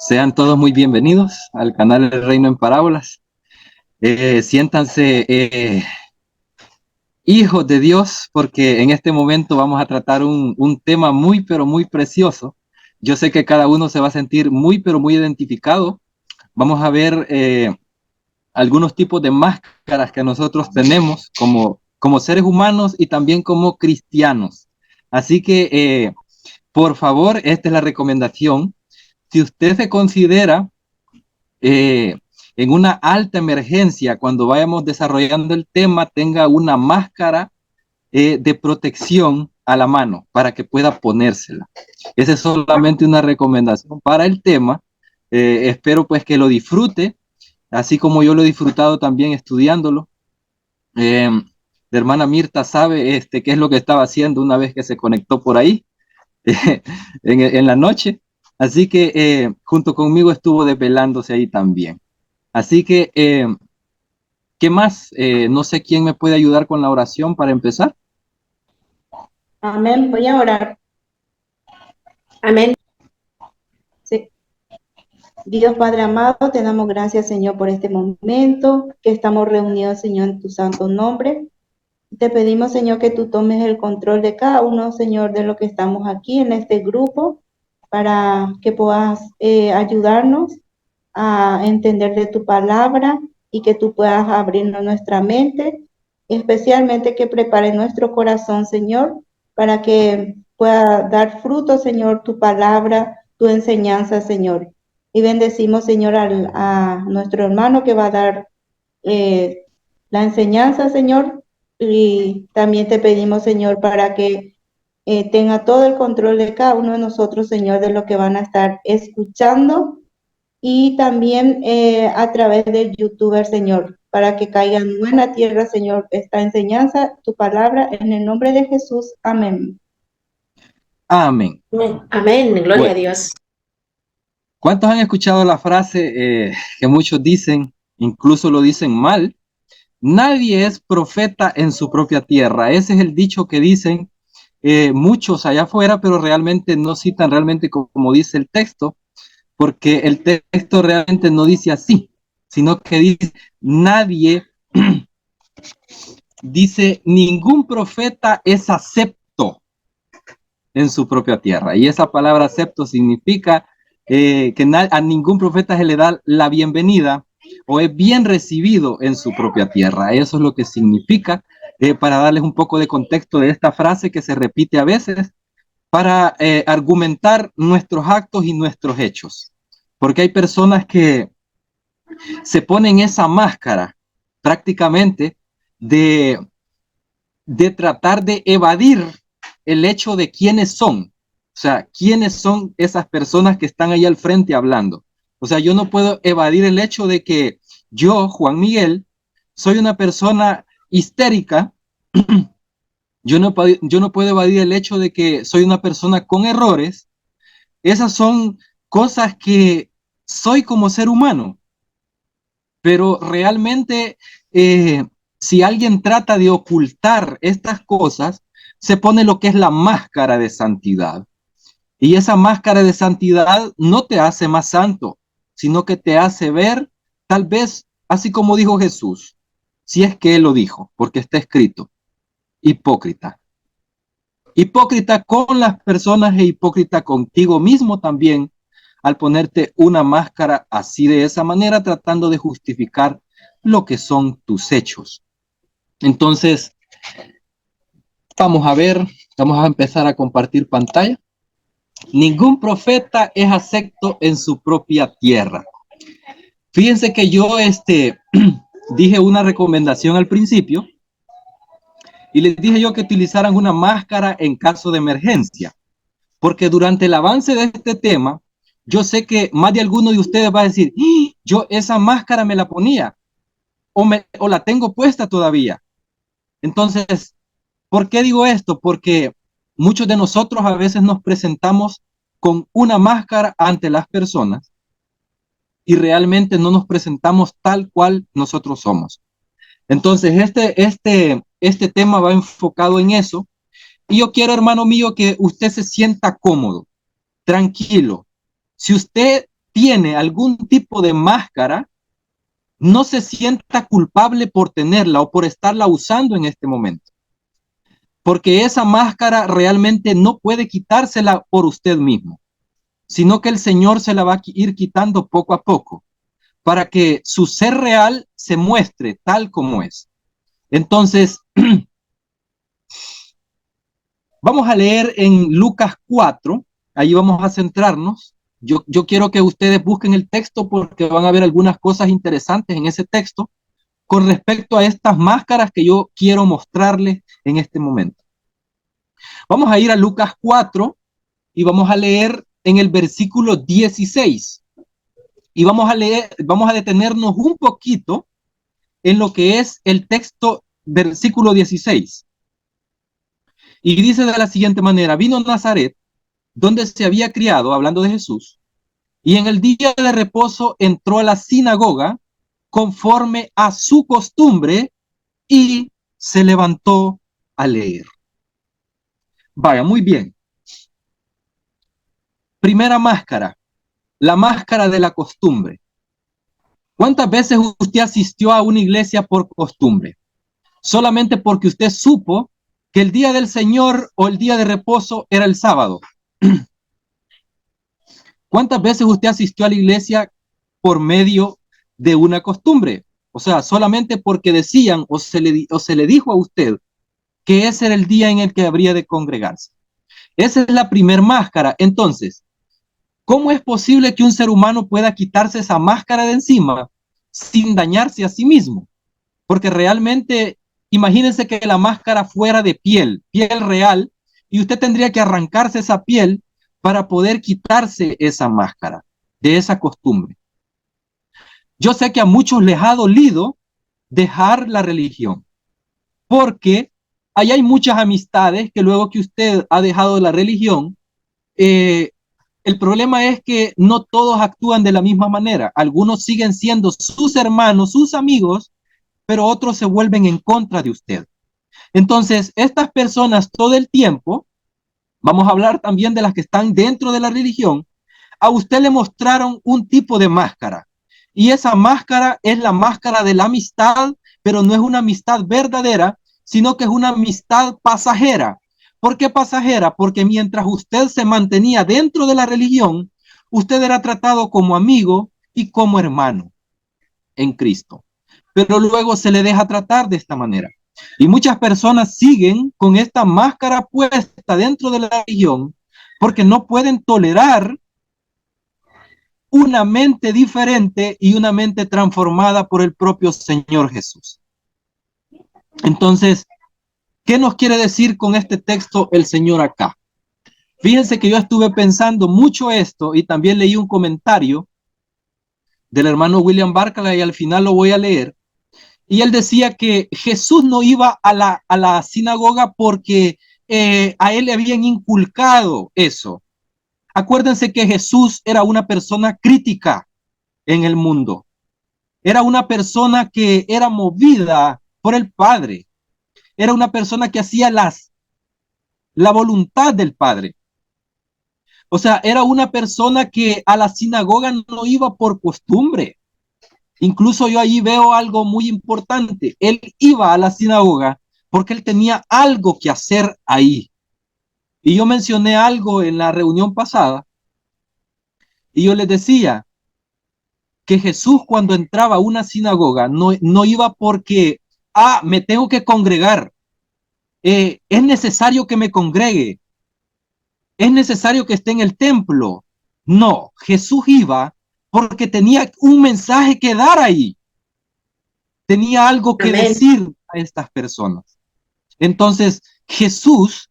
Sean todos muy bienvenidos al canal El Reino en Parábolas. Siéntanse hijos de Dios, porque en este momento vamos a tratar un tema muy, pero muy precioso. Yo sé que cada uno se va a sentir muy, pero muy identificado. Vamos a ver algunos tipos de máscaras que nosotros tenemos como seres humanos y también como cristianos. Así que, por favor, esta es la recomendación. Si usted se considera eh, en una alta emergencia, cuando vayamos desarrollando el tema, tenga una máscara de protección a la mano para que pueda ponérsela. Esa es solamente una recomendación para el tema. Espero pues que lo disfrute, así como yo lo he disfrutado también estudiándolo. La hermana Mirta sabe qué es lo que estaba haciendo una vez que se conectó por ahí en la noche. Así que junto conmigo estuvo desvelándose ahí también. Así que, ¿qué más? No sé quién me puede ayudar con la oración para empezar. Amén. Voy a orar. Amén. Sí. Dios Padre amado, te damos gracias, Señor, por este momento que estamos reunidos, Señor, en tu santo nombre. Te pedimos, Señor, que tú tomes el control de cada uno, Señor, de lo que estamos aquí en este grupo, para que puedas ayudarnos a entender de tu palabra y que tú puedas abrirnos nuestra mente, especialmente que prepare nuestro corazón, Señor, para que pueda dar fruto, Señor, tu palabra, tu enseñanza, Señor. Y bendecimos, Señor, a nuestro hermano que va a dar eh, la enseñanza, Señor. Y también te pedimos, Señor, para que tenga todo el control de cada uno de nosotros, Señor, de lo que van a estar escuchando y también a través del youtuber, Señor, para que caiga en buena tierra, Señor, esta enseñanza, tu palabra, en el nombre de Jesús. Amén. Amén. Amén, gloria a Bueno, Dios. ¿cuántos han escuchado la frase que muchos dicen, incluso lo dicen mal? Nadie es profeta en su propia tierra. Ese es el dicho que dicen muchos allá afuera, pero realmente no citan realmente como dice el texto, porque el texto realmente no dice así, sino que dice, nadie dice, ningún profeta es acepto en su propia tierra. Y esa palabra acepto significa que a ningún profeta se le da la bienvenida o es bien recibido en su propia tierra. Eso es lo que significa, para darles un poco de contexto de esta frase que se repite a veces para argumentar nuestros actos y nuestros hechos. Porque hay personas que se ponen esa máscara prácticamente de, de tratar de evadir el hecho de quiénes son. O sea, quiénes son esas personas que están ahí al frente hablando. O sea, yo no puedo evadir el hecho de que yo, Juan Miguel, soy una persona histérica. Yo no puedo evadir el hecho de que soy una persona con errores. Esas son cosas que soy como ser humano. Pero realmente, si alguien trata de ocultar estas cosas, se pone lo que es la máscara de santidad. Y esa máscara de santidad no te hace más santo, sino que te hace ver, tal vez, así como dijo Jesús, si es que él lo dijo, porque está escrito, hipócrita. Hipócrita con las personas e hipócrita contigo mismo también, al ponerte una máscara así de esa manera, tratando de justificar lo que son tus hechos. Entonces, vamos a ver, vamos a empezar a compartir pantalla. Ningún profeta es acepto en su propia tierra. Fíjense que yo dije una recomendación al principio y les dije yo que utilizaran una máscara en caso de emergencia, porque durante el avance de este tema, yo sé que más de alguno de ustedes va a decir, yo esa máscara me la ponía o la tengo puesta todavía. Entonces, ¿por qué digo esto? Porque muchos de nosotros a veces nos presentamos con una máscara ante las personas y realmente no nos presentamos tal cual nosotros somos. Entonces, este tema va enfocado en eso. Y yo quiero, hermano mío, que usted se sienta cómodo, tranquilo. Si usted tiene algún tipo de máscara, no se sienta culpable por tenerla o por estarla usando en este momento. Porque esa máscara realmente no puede quitársela por usted mismo, sino que el Señor se la va a ir quitando poco a poco para que su ser real se muestre tal como es. Entonces, vamos a leer en Lucas 4, ahí vamos a centrarnos. Yo quiero que ustedes busquen el texto porque van a ver algunas cosas interesantes en ese texto con respecto a estas máscaras que yo quiero mostrarles en este momento. Vamos a ir a Lucas 4 y vamos a leer en el versículo 16. Y vamos a detenernos un poquito en lo que es el texto versículo 16. Y dice de la siguiente manera: vino Nazaret, donde se había criado, hablando de Jesús, y en el día de reposo entró a la sinagoga conforme a su costumbre y se levantó a leer. Vaya, muy bien. Primera máscara, la máscara de la costumbre. ¿Cuántas veces usted asistió a una iglesia por costumbre? Solamente porque usted supo que el día del Señor o el día de reposo era el sábado. ¿Cuántas veces usted asistió a la iglesia por medio de una costumbre? O sea, solamente porque decían o se le dijo a usted que ese era el día en el que habría de congregarse. Esa es la primer máscara. Entonces, ¿cómo es posible que un ser humano pueda quitarse esa máscara de encima sin dañarse a sí mismo? Porque realmente, imagínense que la máscara fuera de piel real, y usted tendría que arrancarse esa piel para poder quitarse esa máscara de esa costumbre. Yo sé que a muchos les ha dolido dejar la religión, porque ahí hay muchas amistades que luego que usted ha dejado la religión, el problema es que no todos actúan de la misma manera. Algunos siguen siendo sus hermanos, sus amigos, pero otros se vuelven en contra de usted. Entonces, estas personas todo el tiempo, vamos a hablar también de las que están dentro de la religión, a usted le mostraron un tipo de máscara. Y esa máscara es la máscara de la amistad, pero no es una amistad verdadera, sino que es una amistad pasajera. ¿Por qué pasajera? Porque mientras usted se mantenía dentro de la religión, usted era tratado como amigo y como hermano en Cristo. Pero luego se le deja tratar de esta manera. Y muchas personas siguen con esta máscara puesta dentro de la religión porque no pueden tolerar una mente diferente y una mente transformada por el propio Señor Jesús. Entonces, ¿qué nos quiere decir con este texto el Señor acá? Fíjense que yo estuve pensando mucho esto y también leí un comentario del hermano William Barclay y al final lo voy a leer. Y él decía que Jesús no iba a la sinagoga porque a él le habían inculcado eso. Acuérdense que Jesús era una persona crítica en el mundo. Era una persona que era movida por el Padre. Era una persona que hacía la voluntad del Padre. O sea, era una persona que a la sinagoga no iba por costumbre. Incluso yo ahí veo algo muy importante. Él iba a la sinagoga porque él tenía algo que hacer ahí. Y yo mencioné algo en la reunión pasada y yo les decía que Jesús cuando entraba a una sinagoga no iba porque, me tengo que congregar, es necesario que me congregue, es necesario que esté en el templo. No, Jesús iba porque tenía un mensaje que dar ahí, tenía algo que decir a estas personas. Entonces, Jesús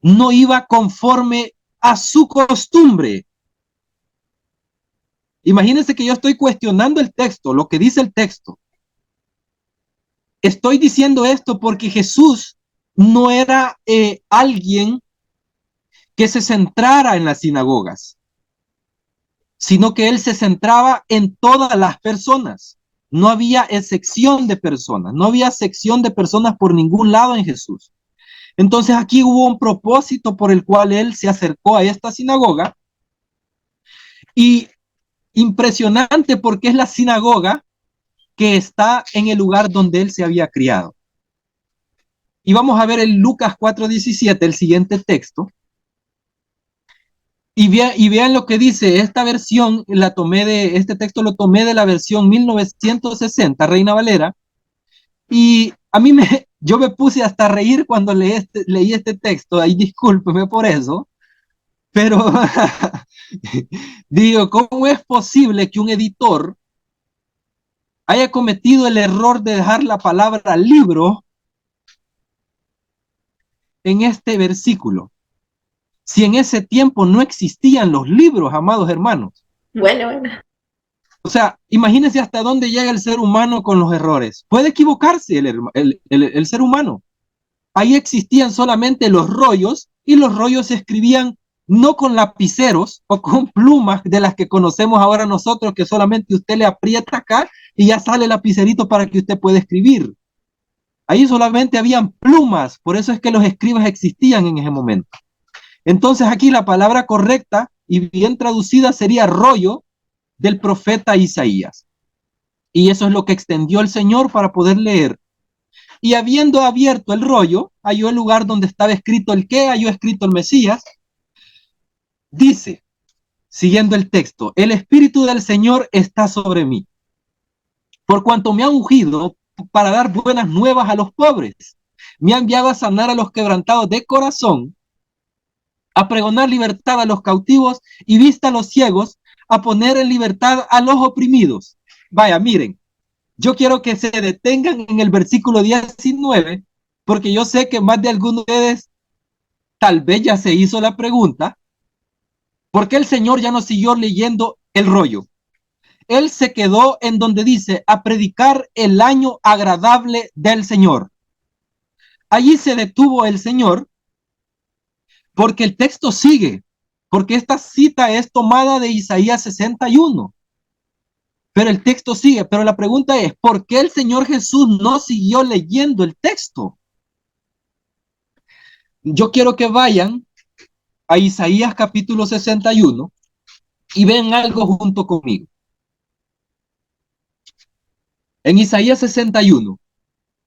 no iba conforme a su costumbre. Imagínense que yo estoy cuestionando el texto, lo que dice el texto. Estoy diciendo esto porque Jesús no era alguien que se centrara en las sinagogas, sino que él se centraba en todas las personas. No había excepción de personas, no había sección de personas por ningún lado en Jesús. Entonces aquí hubo un propósito por el cual él se acercó a esta sinagoga y impresionante porque es la sinagoga que está en el lugar donde él se había criado. Y vamos a ver en Lucas 4:17, el siguiente texto. Y vean lo que dice esta versión, este texto lo tomé de la versión 1960, Reina Valera, y yo me puse hasta a reír cuando leí este texto, ahí discúlpeme por eso, pero digo, ¿cómo es posible que un editor haya cometido el error de dejar la palabra libro en este versículo? Si en ese tiempo no existían los libros, amados hermanos. Bueno. O sea, imagínense hasta dónde llega el ser humano con los errores. Puede equivocarse el ser humano. Ahí existían solamente los rollos y los rollos se escribían no con lapiceros o con plumas de las que conocemos ahora nosotros, que solamente usted le aprieta acá y ya sale el lapicerito para que usted pueda escribir. Ahí solamente habían plumas, por eso es que los escribas existían en ese momento. Entonces aquí la palabra correcta y bien traducida sería rollo del profeta Isaías. Y eso es lo que extendió el Señor para poder leer. Y habiendo abierto el rollo, halló el lugar donde estaba escrito el qué, halló escrito el Mesías. Dice, siguiendo el texto, el Espíritu del Señor está sobre mí, por cuanto me ha ungido para dar buenas nuevas a los pobres. Me ha enviado a sanar a los quebrantados de corazón, a pregonar libertad a los cautivos y vista a los ciegos, a poner en libertad a los oprimidos. Vaya, miren, yo quiero que se detengan en el versículo 19, porque yo sé que más de algunos de ustedes tal vez ya se hizo la pregunta, ¿por qué el Señor ya no siguió leyendo el rollo? Él se quedó en donde dice, a predicar el año agradable del Señor. Allí se detuvo el Señor, porque el texto sigue, porque esta cita es tomada de Isaías 61. Pero el texto sigue, pero la pregunta es, ¿por qué el Señor Jesús no siguió leyendo el texto? Yo quiero que vayan a Isaías capítulo 61 y vean algo junto conmigo. En Isaías 61,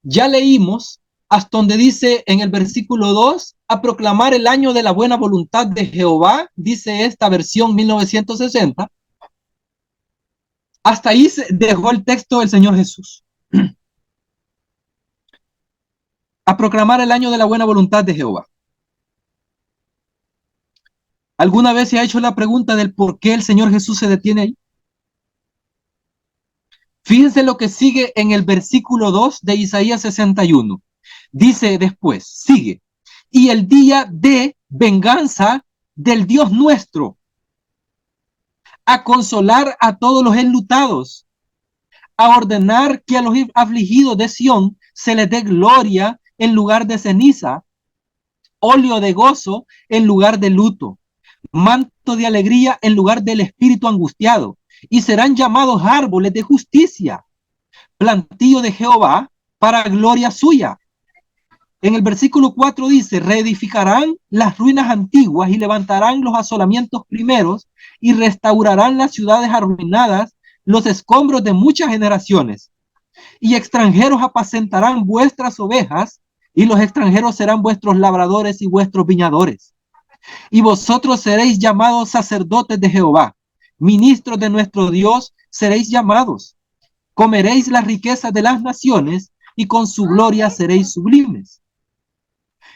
ya leímos hasta donde dice en el versículo 2, a proclamar el año de la buena voluntad de Jehová, dice esta versión 1960. Hasta ahí se dejó el texto del Señor Jesús. A proclamar el año de la buena voluntad de Jehová. ¿Alguna vez se ha hecho la pregunta del por qué el Señor Jesús se detiene ahí? Fíjense lo que sigue en el versículo 2 de Isaías 61. Dice después, sigue, y el día de venganza del Dios nuestro, a consolar a todos los enlutados, a ordenar que a los afligidos de Sión se les dé gloria en lugar de ceniza, óleo de gozo en lugar de luto, manto de alegría en lugar del espíritu angustiado, y serán llamados árboles de justicia, plantío de Jehová para gloria suya. En el versículo 4 dice, reedificarán las ruinas antiguas y levantarán los asolamientos primeros y restaurarán las ciudades arruinadas, los escombros de muchas generaciones. Y extranjeros apacentarán vuestras ovejas y los extranjeros serán vuestros labradores y vuestros viñadores. Y vosotros seréis llamados sacerdotes de Jehová, ministros de nuestro Dios seréis llamados. Comeréis las riquezas de las naciones y con su gloria seréis sublimes.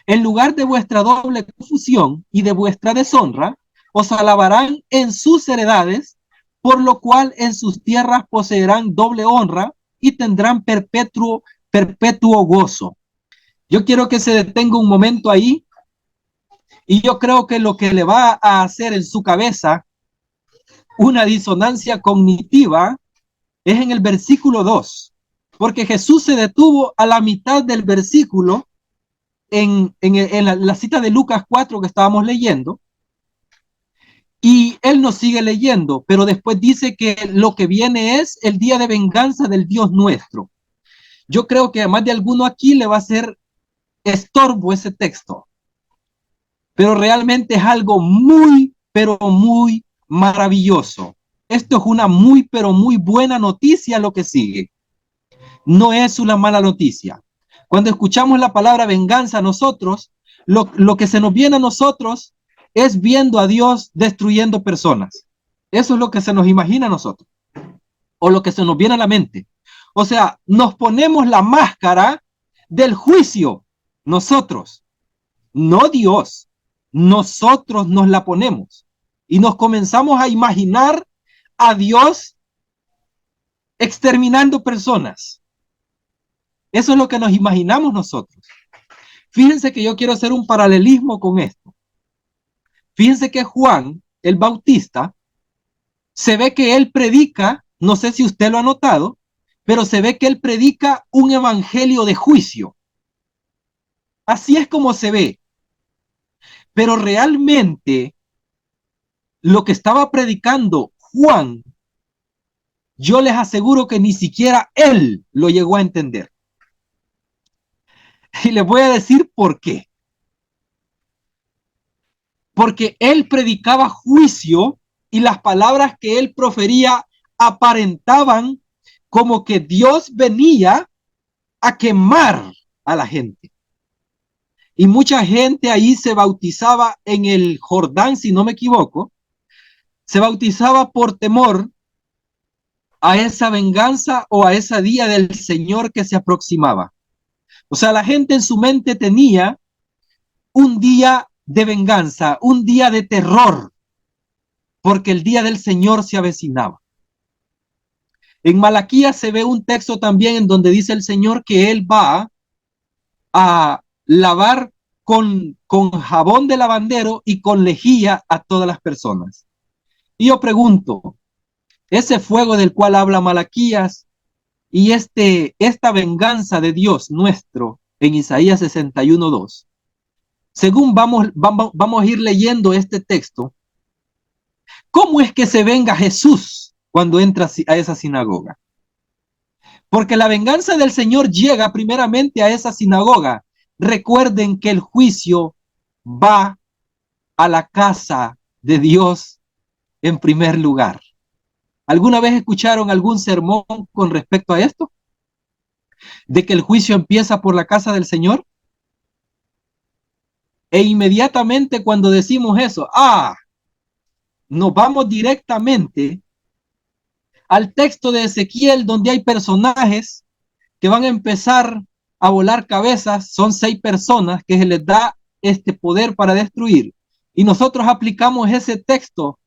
En lugar de vuestra doble confusión y de vuestra deshonra, os alabarán en sus heredades, por lo cual en sus tierras poseerán doble honra y tendrán perpetuo gozo. Yo quiero que se detenga un momento ahí, y yo creo que lo que le va a hacer en su cabeza una disonancia cognitiva es en el versículo 2, porque Jesús se detuvo a la mitad del versículo en la cita de Lucas 4 que estábamos leyendo, y él nos sigue leyendo, pero después dice que lo que viene es el día de venganza del Dios nuestro. Yo creo que a más de alguno aquí le va a hacer estorbo ese texto, pero realmente es algo muy, pero muy maravilloso. esto es una muy, pero muy buena noticia lo que sigue. No es una mala noticia. Cuando escuchamos la palabra venganza, nosotros, lo que se nos viene a nosotros es viendo a Dios destruyendo personas. Eso es lo que se nos imagina a nosotros, o lo que se nos viene a la mente. O sea, nos ponemos la máscara del juicio, nosotros, no Dios. Nosotros nos la ponemos y nos comenzamos a imaginar a Dios exterminando personas. Eso es lo que nos imaginamos nosotros. Fíjense que yo quiero hacer un paralelismo con esto. Fíjense que Juan, el Bautista, se ve que él predica, no sé si usted lo ha notado, pero se ve que él predica un evangelio de juicio. Así es como se ve. Pero realmente lo que estaba predicando Juan, yo les aseguro que ni siquiera él lo llegó a entender. Y les voy a decir por qué. Porque él predicaba juicio y las palabras que él profería aparentaban como que Dios venía a quemar a la gente. Y mucha gente ahí se bautizaba en el Jordán, si no me equivoco, se bautizaba por temor a esa venganza o a ese día del Señor que se aproximaba. O sea, la gente en su mente tenía un día de venganza, un día de terror, porque el día del Señor se avecinaba. En Malaquías se ve un texto también en donde dice el Señor que Él va a lavar con jabón de lavandero y con lejía a todas las personas. Y yo pregunto, ese fuego del cual habla Malaquías y esta venganza de Dios nuestro en Isaías 61:2, según vamos a ir leyendo este texto, ¿cómo es que se venga Jesús cuando entra a esa sinagoga? Porque la venganza del Señor llega primeramente a esa sinagoga. Recuerden que el juicio va a la casa de Dios en primer lugar. ¿Alguna vez escucharon algún sermón con respecto a esto? ¿De que el juicio empieza por la casa del Señor? E inmediatamente cuando decimos eso, nos vamos directamente al texto de Ezequiel, donde hay personajes que van a empezar a volar cabezas. Son 6 personas que se les da este poder para destruir. Y nosotros aplicamos ese texto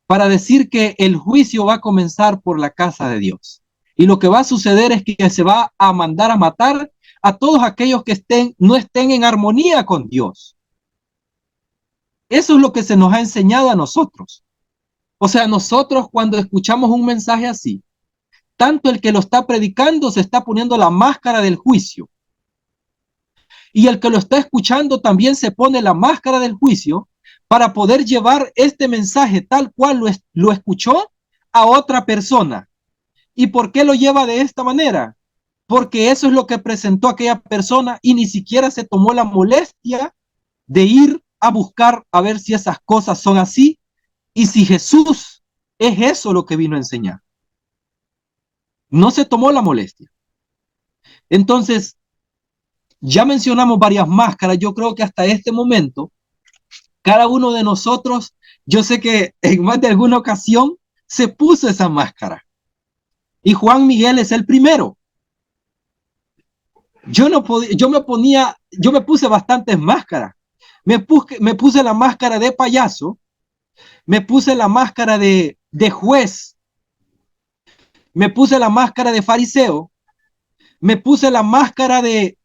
para decir que el juicio va a comenzar por la casa de Dios. Y lo que va a suceder es que se va a mandar a matar a todos aquellos que no estén en armonía con Dios. Eso es lo que se nos ha enseñado a nosotros. O sea, nosotros cuando escuchamos un mensaje así, tanto el que lo está predicando se está poniendo la máscara del juicio. Y el que lo está escuchando también se pone la máscara del juicio para poder llevar este mensaje tal cual lo escuchó a otra persona. ¿Y por qué lo lleva de esta manera? Porque eso es lo que presentó aquella persona y ni siquiera se tomó la molestia de ir a buscar a ver si esas cosas son así y si Jesús es eso lo que vino a enseñar. No se tomó la molestia. Entonces, ya mencionamos varias máscaras. Yo creo que hasta este momento, cada uno de nosotros, yo sé que en más de alguna ocasión se puso esa máscara. Y Juan Miguel es el primero. Yo me puse bastantes máscaras. Me puse la máscara de payaso, me puse la máscara de juez, me puse la máscara de fariseo, me puse la máscara de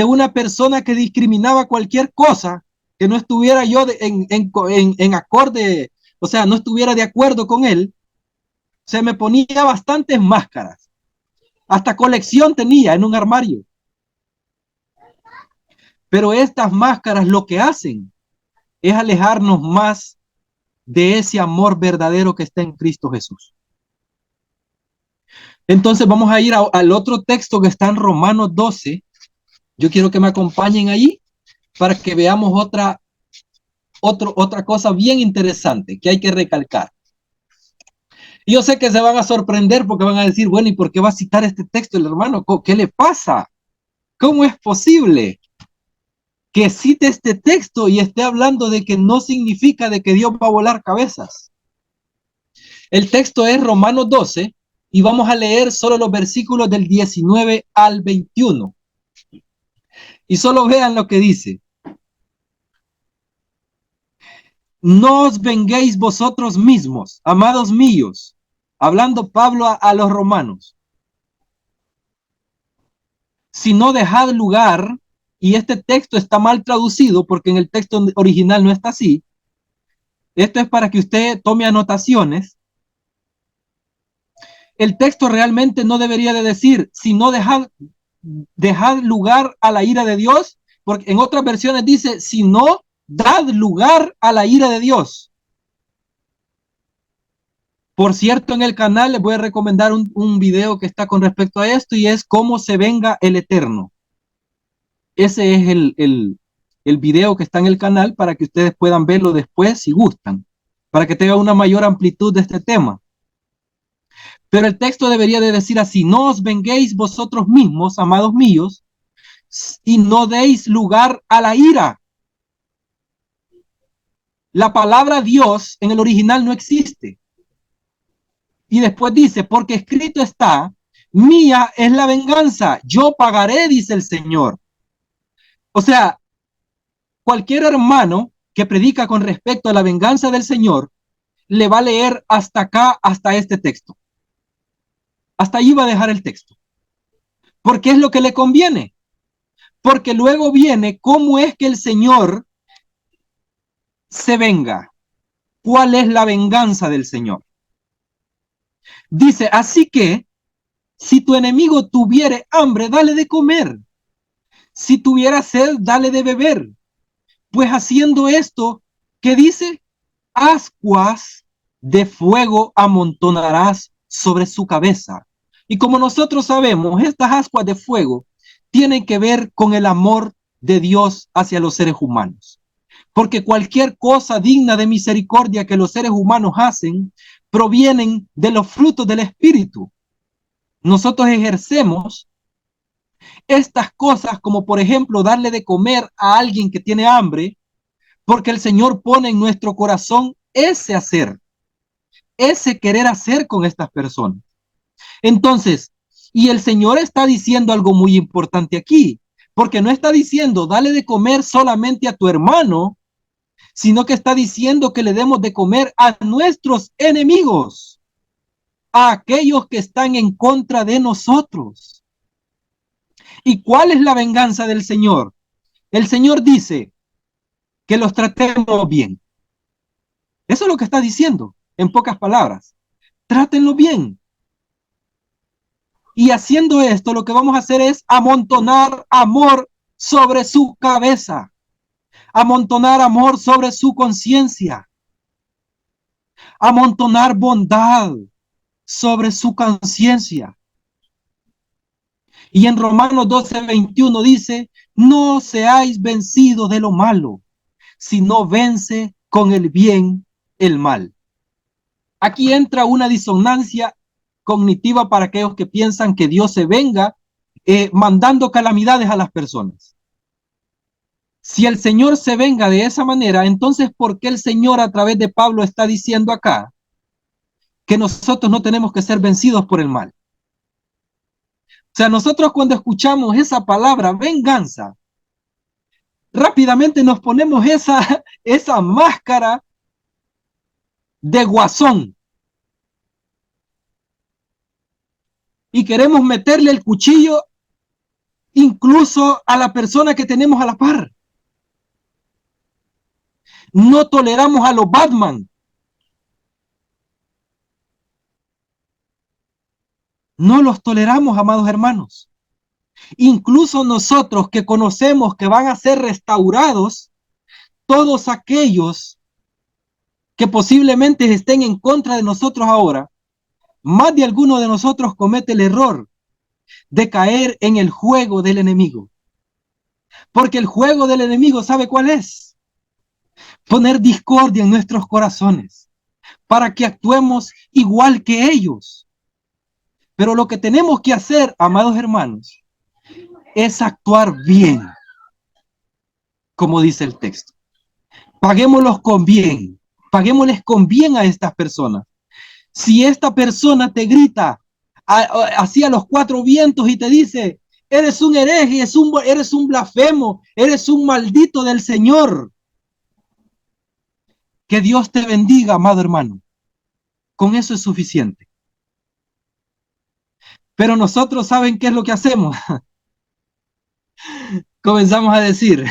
una persona que discriminaba cualquier cosa que no estuviera yo en acorde, o sea, no estuviera de acuerdo con él. Se me ponía bastantes máscaras. Hasta colección tenía en un armario. Pero estas máscaras lo que hacen es alejarnos más de ese amor verdadero que está en Cristo Jesús. Entonces vamos a ir al otro texto que está en Romanos 12. Yo quiero que me acompañen ahí para que veamos otra cosa bien interesante que hay que recalcar. Y yo sé que se van a sorprender porque van a decir, bueno, ¿y por qué va a citar este texto el hermano? ¿Qué le pasa? ¿Cómo es posible que cite este texto y esté hablando de que no significa de que Dios va a volar cabezas? El texto es Romanos 12 y vamos a leer solo los versículos del 19 al 21. Y solo vean lo que dice. No os venguéis vosotros mismos, amados míos, hablando Pablo a los romanos, sino dejad lugar, y este texto está mal traducido porque en el texto original no está así. Esto es para que usted tome anotaciones. El texto realmente no debería de decir, sino dejad lugar a la ira de Dios, porque en otras versiones dice, sino dad lugar a la ira de Dios. Por cierto, en el canal les voy a recomendar un video que está con respecto a esto y es cómo se venga el Eterno. Ese es el video que está en el canal para que ustedes puedan verlo después si gustan, para que tenga una mayor amplitud de este tema. Pero el texto debería de decir así, no os venguéis vosotros mismos, amados míos, y no deis lugar a la ira. La palabra Dios en el original no existe. Y después dice, porque escrito está, mía es la venganza, yo pagaré, dice el Señor. O sea, cualquier hermano que predica con respecto a la venganza del Señor, le va a leer hasta acá, hasta este texto. Hasta ahí va a dejar el texto. Porque es lo que le conviene. Porque luego viene cómo es que el Señor se venga. ¿Cuál es la venganza del Señor? Dice, así que si tu enemigo tuviere hambre, dale de comer. Si tuviera sed, dale de beber. Pues haciendo esto, ¿qué dice? Ascuas de fuego amontonarás sobre su cabeza. Y como nosotros sabemos, estas ascuas de fuego tienen que ver con el amor de Dios hacia los seres humanos. Porque cualquier cosa digna de misericordia que los seres humanos hacen provienen de los frutos del Espíritu. Nosotros ejercemos estas cosas como por ejemplo darle de comer a alguien que tiene hambre, porque el Señor pone en nuestro corazón ese hacer, ese querer hacer con estas personas. Entonces, y el Señor está diciendo algo muy importante aquí, porque no está diciendo dale de comer solamente a tu hermano, sino que está diciendo que le demos de comer a nuestros enemigos, a aquellos que están en contra de nosotros. ¿Y cuál es la venganza del Señor? El Señor dice que los tratemos bien. Eso es lo que está diciendo, en pocas palabras. Trátenlo bien. Y haciendo esto, lo que vamos a hacer es amontonar amor sobre su cabeza, amontonar amor sobre su conciencia, amontonar bondad sobre su conciencia. Y en Romanos 12:21 dice, no seáis vencidos de lo malo, sino vence con el bien el mal. Aquí entra una disonancia cognitiva para aquellos que piensan que Dios se venga mandando calamidades a las personas. Si el Señor se venga de esa manera, entonces ¿por qué el Señor a través de Pablo está diciendo acá que nosotros no tenemos que ser vencidos por el mal? O sea, nosotros cuando escuchamos esa palabra, venganza, rápidamente nos ponemos esa máscara de guasón y queremos meterle el cuchillo incluso a la persona que tenemos a la par. No toleramos a los Batman. No los toleramos, amados hermanos. Incluso nosotros que conocemos que van a ser restaurados, todos aquellos que posiblemente estén en contra de nosotros ahora, más de alguno de nosotros comete el error de caer en el juego del enemigo. Porque el juego del enemigo, ¿sabe cuál es? Poner discordia en nuestros corazones, para que actuemos igual que ellos. Pero lo que tenemos que hacer, amados hermanos, es actuar bien, como dice el texto. Paguémoslos con bien, paguémosles con bien a estas personas. Si esta persona te grita así a los cuatro vientos y te dice, eres un hereje, eres un blasfemo, eres un maldito del Señor, que Dios te bendiga, amado hermano. Con eso es suficiente. Pero nosotros, ¿saben qué es lo que hacemos? Comenzamos a decir,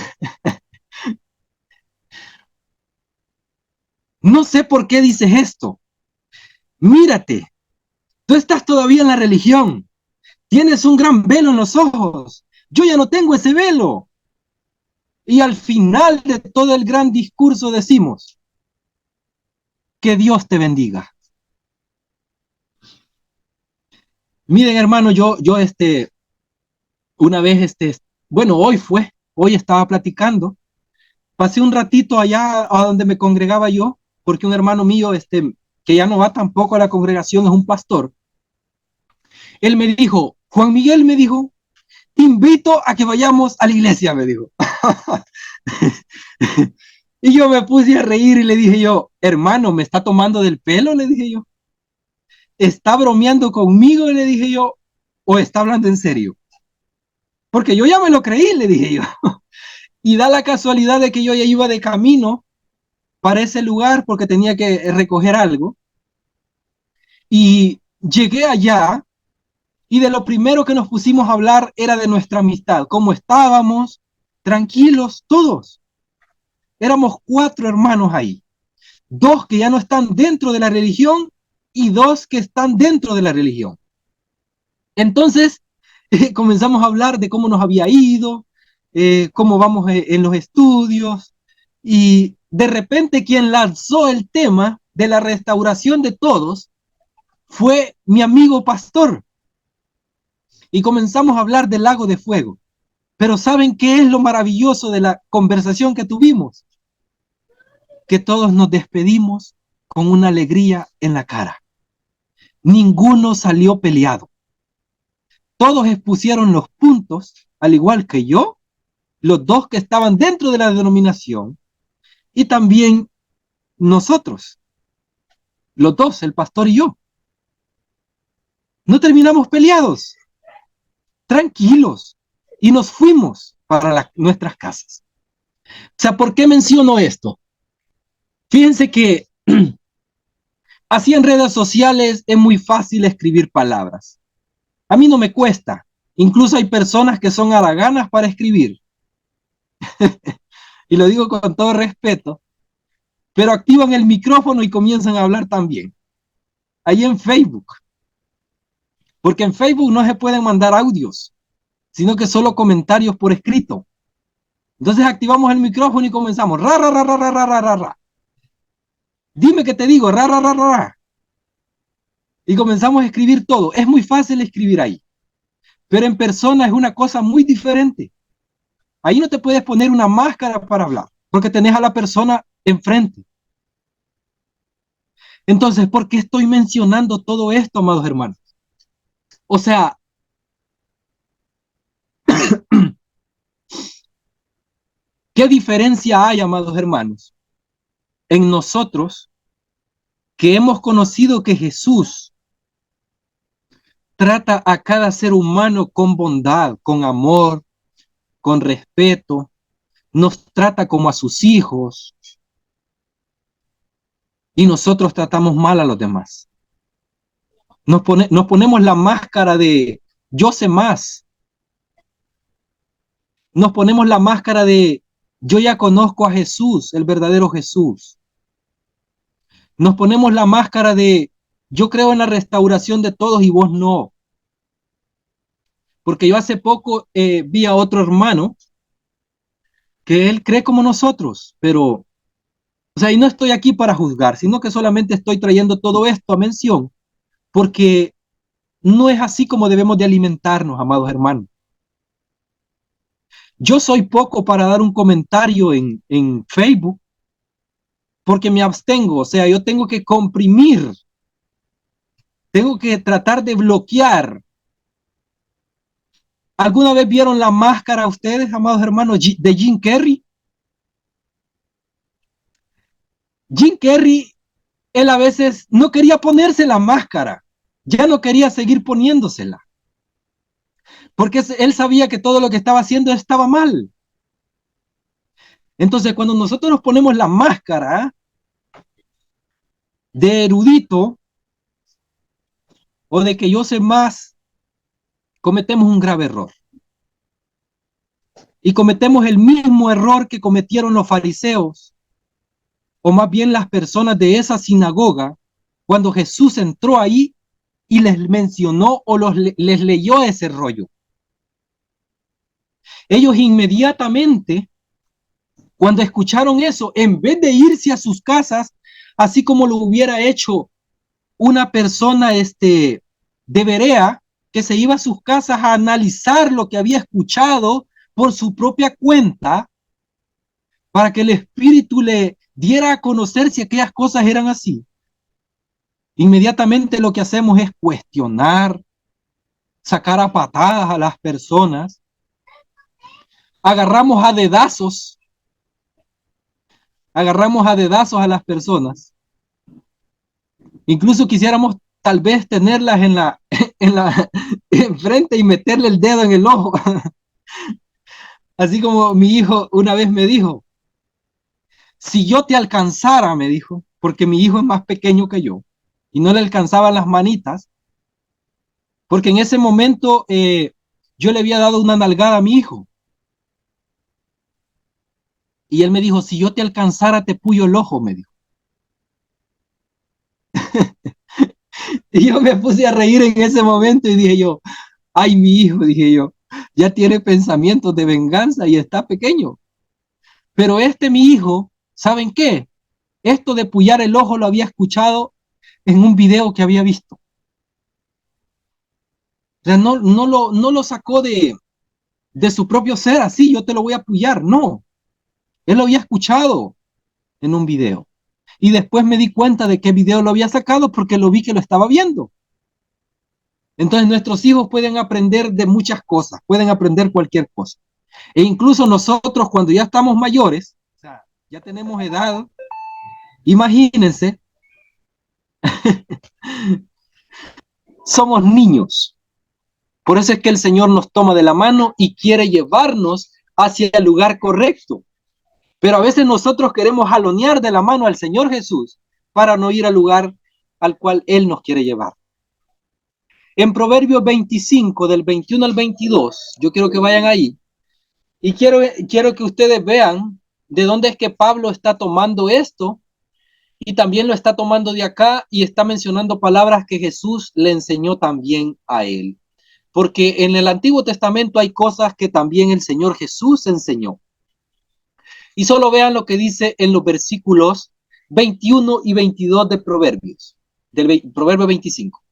no sé por qué dices esto. Mírate, tú estás todavía en la religión. Tienes un gran velo en los ojos. Yo ya no tengo ese velo. Y al final de todo el gran discurso decimos, que Dios te bendiga. Miren, hermano, una vez, bueno, hoy estaba platicando, pasé un ratito allá a donde me congregaba yo, porque un hermano mío, que ya no va tampoco a la congregación, es un pastor. Él me dijo, Juan Miguel me dijo, te invito a que vayamos a la iglesia, me dijo. Y yo me puse a reír y le dije yo, hermano, ¿me está tomando del pelo? Le dije yo. ¿Está bromeando conmigo? Le dije yo. ¿O está hablando en serio? Porque yo ya me lo creí, le dije yo. Y da la casualidad de que yo ya iba de camino para ese lugar porque tenía que recoger algo. Y llegué allá y de lo primero que nos pusimos a hablar era de nuestra amistad, cómo estábamos, tranquilos, todos. Éramos cuatro hermanos ahí, dos que ya no están dentro de la religión y dos que están dentro de la religión. Entonces, comenzamos a hablar de cómo nos había ido, cómo vamos en los estudios, y de repente quien lanzó el tema de la restauración de todos fue mi amigo pastor. Y comenzamos a hablar del lago de fuego. Pero ¿saben qué es lo maravilloso de la conversación que tuvimos? Que todos nos despedimos con una alegría en la cara. Ninguno salió peleado. Todos expusieron los puntos, al igual que yo, los dos que estaban dentro de la denominación, y también nosotros, los dos, el pastor y yo. No terminamos peleados, tranquilos, y nos fuimos para nuestras casas. O sea, ¿por qué menciono esto? Fíjense que así en redes sociales es muy fácil escribir palabras. A mí no me cuesta. Incluso hay personas que son haraganas para escribir. Y lo digo con todo respeto, pero activan el micrófono y comienzan a hablar también. Ahí en Facebook. Porque en Facebook no se pueden mandar audios, sino que solo comentarios por escrito. Entonces activamos el micrófono y comenzamos. Ra, ra, ra, ra, ra, ra, ra, ra. Dime qué te digo. Ra, ra, ra, ra, ra. Y comenzamos a escribir todo. Es muy fácil escribir ahí. Pero en persona es una cosa muy diferente. Ahí no te puedes poner una máscara para hablar, porque tenés a la persona enfrente. Entonces, ¿por qué estoy mencionando todo esto, amados hermanos? O sea, ¿qué diferencia hay, amados hermanos, en nosotros que hemos conocido que Jesús trata a cada ser humano con bondad, con amor, con respeto, nos trata como a sus hijos y nosotros tratamos mal a los demás? Nos ponemos la máscara de yo sé más. Nos ponemos la máscara de yo ya conozco a Jesús, el verdadero Jesús. Nos ponemos la máscara de yo creo en la restauración de todos y vos no. Porque yo hace poco vi a otro hermano que él cree como nosotros, pero, o sea, y no estoy aquí para juzgar, sino que solamente estoy trayendo todo esto a mención, porque no es así como debemos de alimentarnos, amados hermanos. Yo soy poco para dar un comentario en Facebook, porque me abstengo, o sea, yo tengo que comprimir, tengo que tratar de bloquear. ¿Alguna vez vieron La Máscara ustedes, amados hermanos, de Jim Carrey? Jim Carrey, él a veces no quería ponerse la máscara, ya no quería seguir poniéndosela, porque él sabía que todo lo que estaba haciendo estaba mal. Entonces, cuando nosotros nos ponemos la máscara de erudito o de que yo sé más, cometemos un grave error. Y cometemos el mismo error que cometieron los fariseos, o más bien las personas de esa sinagoga, cuando Jesús entró ahí y les mencionó o les leyó ese rollo. Ellos inmediatamente, cuando escucharon eso, en vez de irse a sus casas, así como lo hubiera hecho una persona de Berea, que se iba a sus casas a analizar lo que había escuchado por su propia cuenta, para que el Espíritu le diera a conocer si aquellas cosas eran así. Inmediatamente lo que hacemos es cuestionar, sacar a patadas a las personas, agarramos a dedazos, a las personas. Incluso quisiéramos tal vez tenerlas en la enfrente y meterle el dedo en el ojo. Así como mi hijo una vez me dijo, si yo te alcanzara, me dijo, porque mi hijo es más pequeño que yo, y no le alcanzaban las manitas, porque en ese momento yo le había dado una nalgada a mi hijo. Y él me dijo, si yo te alcanzara, te puyo el ojo, me dijo. Y yo me puse a reír en ese momento y dije yo, ay, mi hijo, dije yo, ya tiene pensamientos de venganza y está pequeño. Pero mi hijo, ¿saben qué? Esto de puyar el ojo lo había escuchado en un video que había visto. O sea, no lo sacó de su propio ser, así, yo te lo voy a puyar. No, él lo había escuchado en un video. Y después me di cuenta de qué video lo había sacado porque lo vi que lo estaba viendo. Entonces nuestros hijos pueden aprender de muchas cosas, pueden aprender cualquier cosa. E incluso nosotros cuando ya estamos mayores, o sea, ya tenemos edad, imagínense, somos niños. Por eso es que el Señor nos toma de la mano y quiere llevarnos hacia el lugar correcto. Pero a veces nosotros queremos jalonear de la mano al Señor Jesús para no ir al lugar al cual Él nos quiere llevar. En Proverbios 25, del 21 al 22, yo quiero que vayan ahí. Y quiero que ustedes vean de dónde es que Pablo está tomando esto y también lo está tomando de acá y está mencionando palabras que Jesús le enseñó también a él. Porque en el Antiguo Testamento hay cosas que también el Señor Jesús enseñó. Y solo vean lo que dice en los versículos 21 y 22 de Proverbios, del Proverbio 25.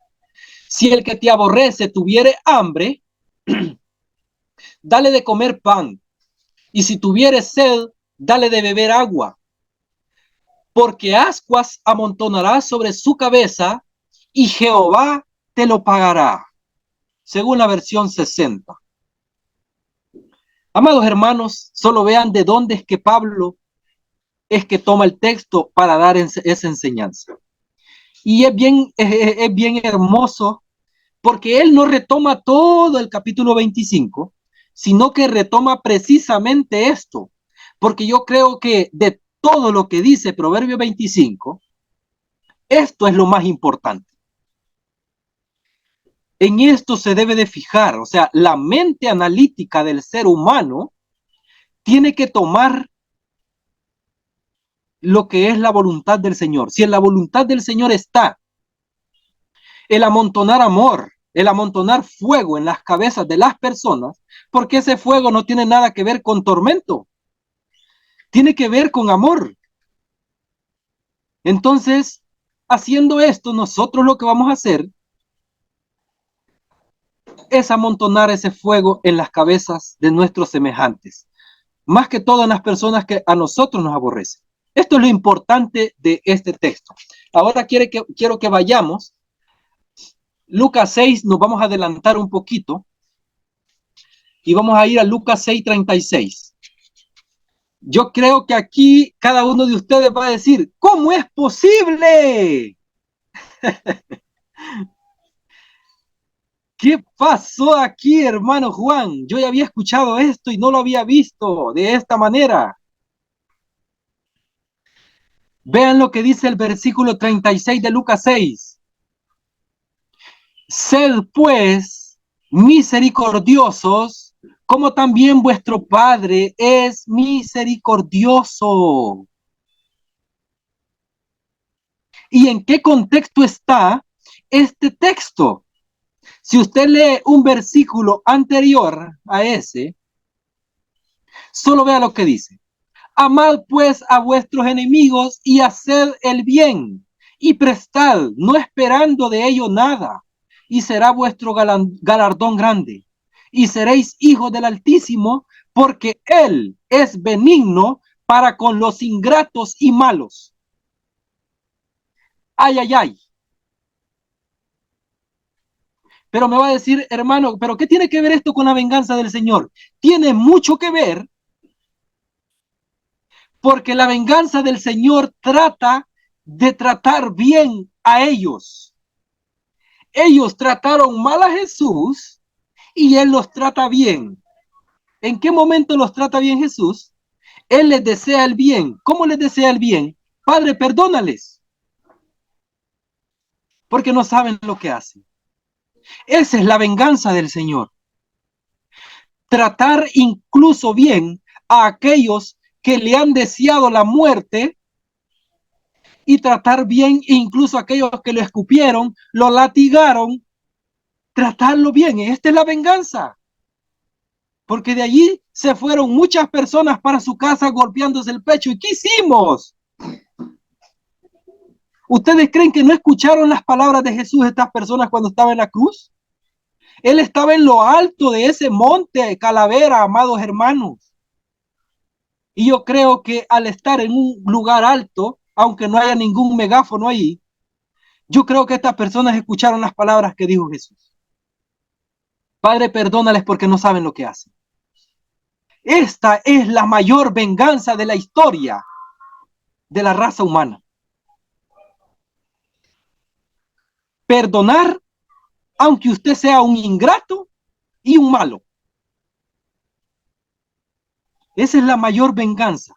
Si el que te aborrece tuviere hambre, dale de comer pan. Y si tuviere sed, dale de beber agua. Porque ascuas amontonará sobre su cabeza y Jehová te lo pagará. Según la versión 60. Amados hermanos, solo vean de dónde es que Pablo es que toma el texto para dar esa enseñanza. Y es bien hermoso porque él no retoma todo el capítulo 25, sino que retoma precisamente esto. Porque yo creo que de todo lo que dice Proverbio 25, esto es lo más importante. En esto se debe de fijar, o sea, la mente analítica del ser humano tiene que tomar lo que es la voluntad del Señor. Si en la voluntad del Señor está el amontonar amor, el amontonar fuego en las cabezas de las personas, porque ese fuego no tiene nada que ver con tormento, tiene que ver con amor. Entonces, haciendo esto, nosotros lo que vamos a hacer es amontonar ese fuego en las cabezas de nuestros semejantes, más que todo en las personas que a nosotros nos aborrecen. Esto es lo importante de este texto. Ahora quiero que vayamos. Lucas 6, nos vamos a adelantar un poquito y vamos a ir a Lucas 6:36. Yo creo que aquí cada uno de ustedes va a decir, ¿cómo es posible? ¿Qué pasó aquí, hermano Juan? Yo ya había escuchado esto y no lo había visto de esta manera. Vean lo que dice el versículo 36 de Lucas 6. Sed pues misericordiosos, como también vuestro Padre es misericordioso. ¿Y en qué contexto está este texto? Si usted lee un versículo anterior a ese, solo vea lo que dice. Amad pues a vuestros enemigos y haced el bien, y prestad, no esperando de ello nada, y será vuestro galardón grande, y seréis hijos del Altísimo, porque Él es benigno para con los ingratos y malos. Ay, ay, ay. Pero me va a decir, hermano, ¿pero qué tiene que ver esto con la venganza del Señor? Tiene mucho que ver, porque la venganza del Señor trata de tratar bien a ellos. Ellos trataron mal a Jesús y Él los trata bien. ¿En qué momento los trata bien Jesús? Él les desea el bien. ¿Cómo les desea el bien? Padre, perdónales, porque no saben lo que hacen. Esa es la venganza del Señor. Tratar incluso bien a aquellos que le han deseado la muerte y tratar bien incluso a aquellos que lo escupieron, lo latigaron, tratarlo bien. Esta es la venganza. Porque de allí se fueron muchas personas para su casa golpeándose el pecho. ¿Y qué hicimos? ¿Ustedes creen que no escucharon las palabras de Jesús estas personas cuando estaba en la cruz? Él estaba en lo alto de ese monte Calavera, amados hermanos. Y yo creo que al estar en un lugar alto, aunque no haya ningún megáfono ahí, yo creo que estas personas escucharon las palabras que dijo Jesús. Padre, perdónales porque no saben lo que hacen. Esta es la mayor venganza de la historia de la raza humana. Perdonar aunque usted sea un ingrato y un malo. Esa es la mayor venganza.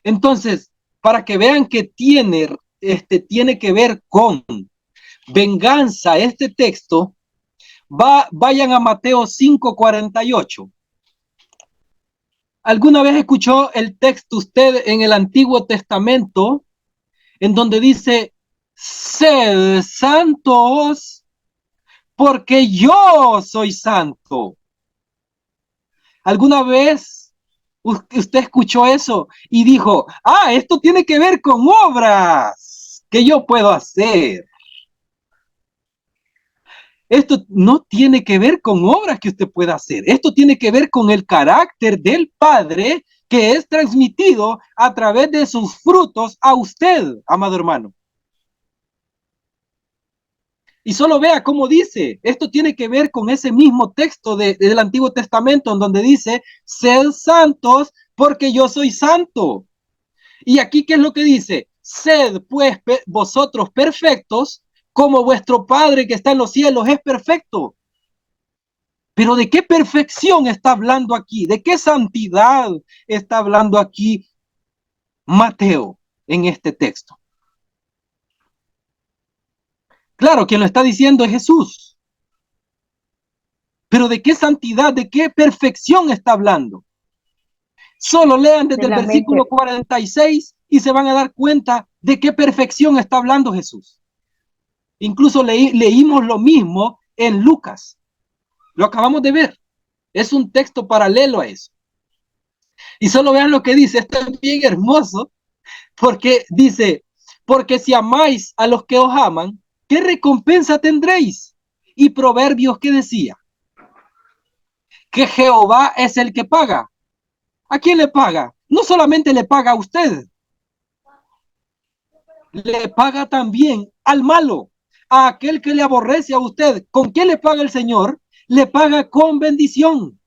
Entonces, para que vean que tiene que ver con venganza este texto, vayan a Mateo 5:48. ¿Alguna vez escuchó el texto usted en el Antiguo Testamento en donde dice, sed santos porque yo soy santo? ¿Alguna vez usted escuchó eso y dijo, esto tiene que ver con obras que yo puedo hacer? Esto no tiene que ver con obras que usted pueda hacer. Esto tiene que ver con el carácter del Padre que es transmitido a través de sus frutos a usted, amado hermano. Y solo vea cómo dice, esto tiene que ver con ese mismo texto del Antiguo Testamento en donde dice, sed santos porque yo soy santo. Y aquí, ¿qué es lo que dice? Sed pues vosotros perfectos como vuestro Padre que está en los cielos es perfecto. Pero ¿de qué perfección está hablando aquí? ¿De qué santidad está hablando aquí Mateo en este texto? Claro, quien lo está diciendo es Jesús. Pero ¿de qué santidad, de qué perfección está hablando? Solo lean desde el versículo 46 y se van a dar cuenta de qué perfección está hablando Jesús. Incluso leímos lo mismo en Lucas. Lo acabamos de ver. Es un texto paralelo a eso. Y solo vean lo que dice. Esto es bien hermoso porque dice, porque si amáis a los que os aman, ¿qué recompensa tendréis? Y Proverbios, ¿qué decía? Que Jehová es el que paga. ¿A quién le paga? no solamente le paga a usted, le paga también al malo, a aquel que le aborrece a usted. ¿Con qué le paga el Señor? Le paga con bendición.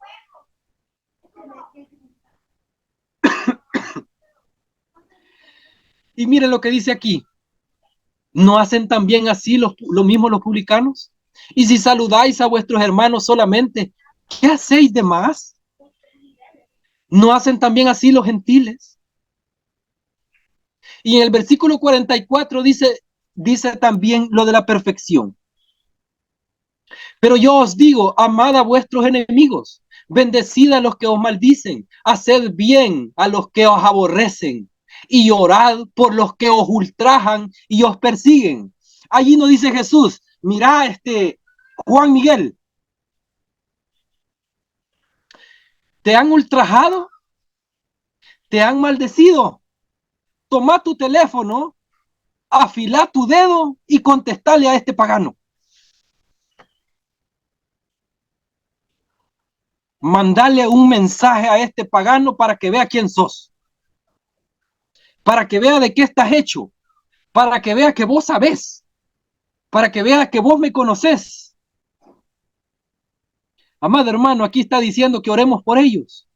Y miren lo que dice aquí. ¿No hacen también así lo mismo los publicanos? Y si saludáis a vuestros hermanos solamente, ¿qué hacéis de más? ¿No hacen también así los gentiles? Y en el versículo 44 dice también lo de la perfección. Pero yo os digo, amad a vuestros enemigos, bendecid a los que os maldicen, haced bien a los que os aborrecen y orad por los que os ultrajan y os persiguen. Allí no dice Jesús, mira Juan Miguel, te han ultrajado, te han maldecido, toma tu teléfono, afila tu dedo y contestale a este pagano. Mandale un mensaje a este pagano para que vea quién sos, para que vea de qué estás hecho, para que vea que vos sabés, para que vea que vos me conocés. Amado hermano, aquí está diciendo que oremos por ellos.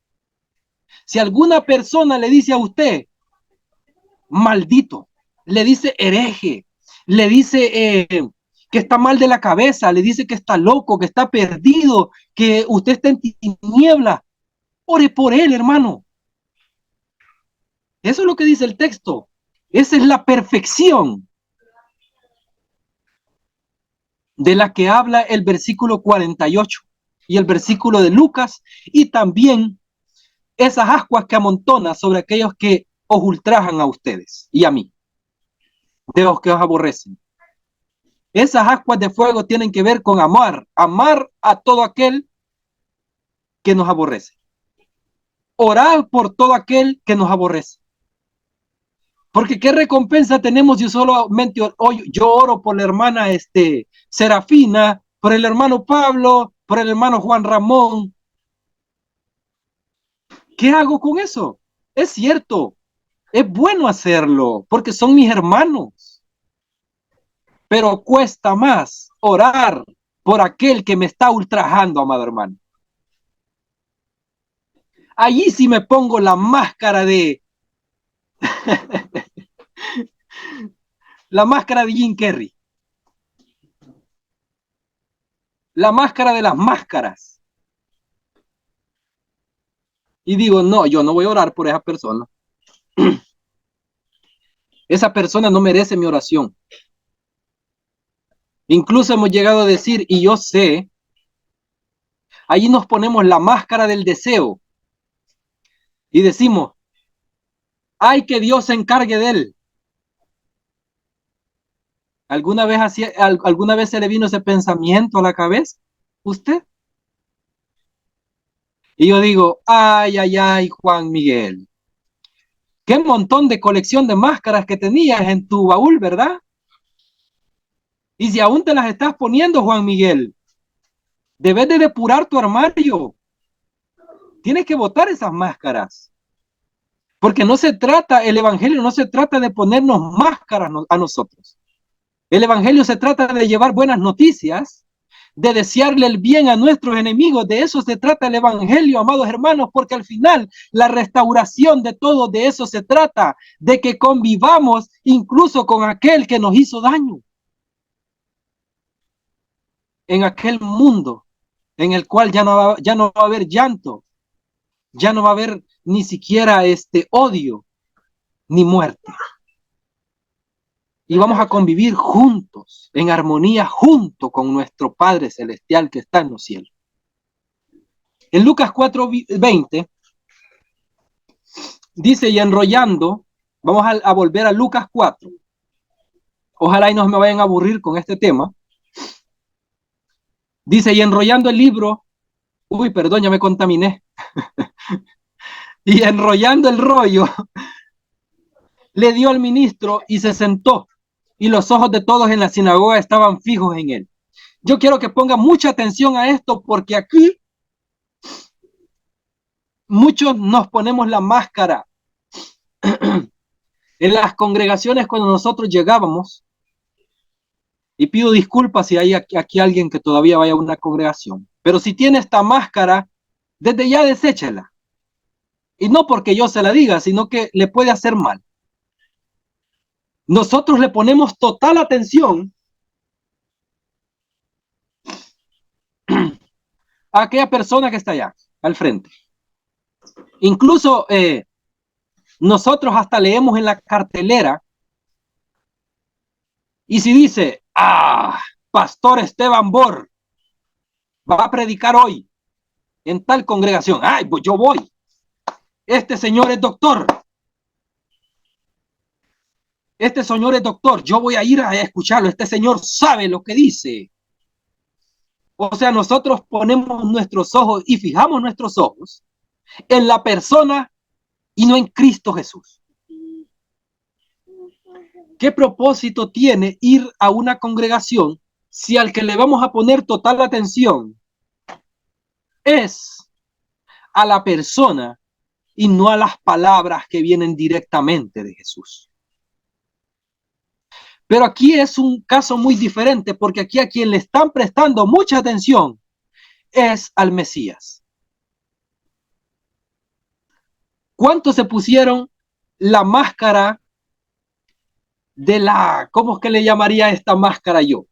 Si alguna persona le dice a usted, maldito, le dice hereje, le dice que está mal de la cabeza, le dice que está loco, que está perdido, que usted está en tiniebla, ore por él, hermano. Eso es lo que dice el texto. Esa es la perfección de la que habla el versículo 48 y el versículo de Lucas, y también esas ascuas que amontona sobre aquellos que os ultrajan a ustedes y a mí, de los que os aborrecen. Esas ascuas de fuego tienen que ver con amar a todo aquel que nos aborrece. Orar por todo aquel que nos aborrece. Porque qué recompensa tenemos si solamente hoy yo oro por la hermana Serafina, por el hermano Pablo, por el hermano Juan Ramón. ¿Qué hago con eso? Es cierto, es bueno hacerlo porque son mis hermanos, pero cuesta más orar por aquel que me está ultrajando, amado hermano. Allí sí me pongo la máscara de la máscara de Jim Carrey, la máscara de las máscaras. Y digo, no, yo no voy a orar por esa persona. Esa persona no merece mi oración. Incluso hemos llegado a decir, y yo sé, allí nos ponemos la máscara del deseo y decimos, ay, que Dios se encargue de él. ¿Alguna vez se le vino ese pensamiento a la cabeza? ¿Usted? Y yo digo, ay, Juan Miguel, qué montón de colección de máscaras que tenías en tu baúl, ¿verdad? Y si aún te las estás poniendo, Juan Miguel, debes de depurar tu armario. Tienes que botar esas máscaras. Porque no se trata, el evangelio no se trata de ponernos máscaras a nosotros. El evangelio se trata de llevar buenas noticias, de desearle el bien a nuestros enemigos. De eso se trata el evangelio, amados hermanos, porque al final la restauración de todo de eso se trata, de que convivamos incluso con aquel que nos hizo daño. En aquel mundo en el cual ya no va a haber llanto, ya no va a haber ni siquiera odio ni muerte. Y vamos a convivir juntos, en armonía, junto con nuestro Padre Celestial que está en los cielos. En Lucas 4:20 dice, y enrollando, vamos a volver a Lucas 4. Ojalá y no me vayan a aburrir con este tema. Dice, y enrollando el libro, uy, perdón, ya me contaminé. Y enrollando el rollo, le dio al ministro y se sentó. Y los ojos de todos en la sinagoga estaban fijos en él. Yo quiero que ponga mucha atención a esto porque aquí muchos nos ponemos la máscara En las congregaciones cuando nosotros llegábamos, y pido disculpas si hay aquí alguien que todavía vaya a una congregación, pero si tiene esta máscara, desde ya deséchela. Y no porque yo se la diga, sino que le puede hacer mal. Nosotros le ponemos total atención a aquella persona que está allá, al frente. Incluso nosotros hasta leemos en la cartelera y si dice, Pastor Esteban Bor va a predicar hoy en tal congregación, pues yo voy. Este señor es doctor. Este señor es doctor. Yo voy a ir a escucharlo. Este señor sabe lo que dice. O sea, nosotros ponemos nuestros ojos y fijamos nuestros ojos en la persona y no en Cristo Jesús. ¿Qué propósito tiene ir a una congregación si al que le vamos a poner total atención es a la persona y no a las palabras que vienen directamente de Jesús? Pero aquí es un caso muy diferente, porque aquí a quien le están prestando mucha atención es al Mesías. ¿Cuántos se pusieron la máscara de la, ¿cómo es que le llamaría esta máscara yo?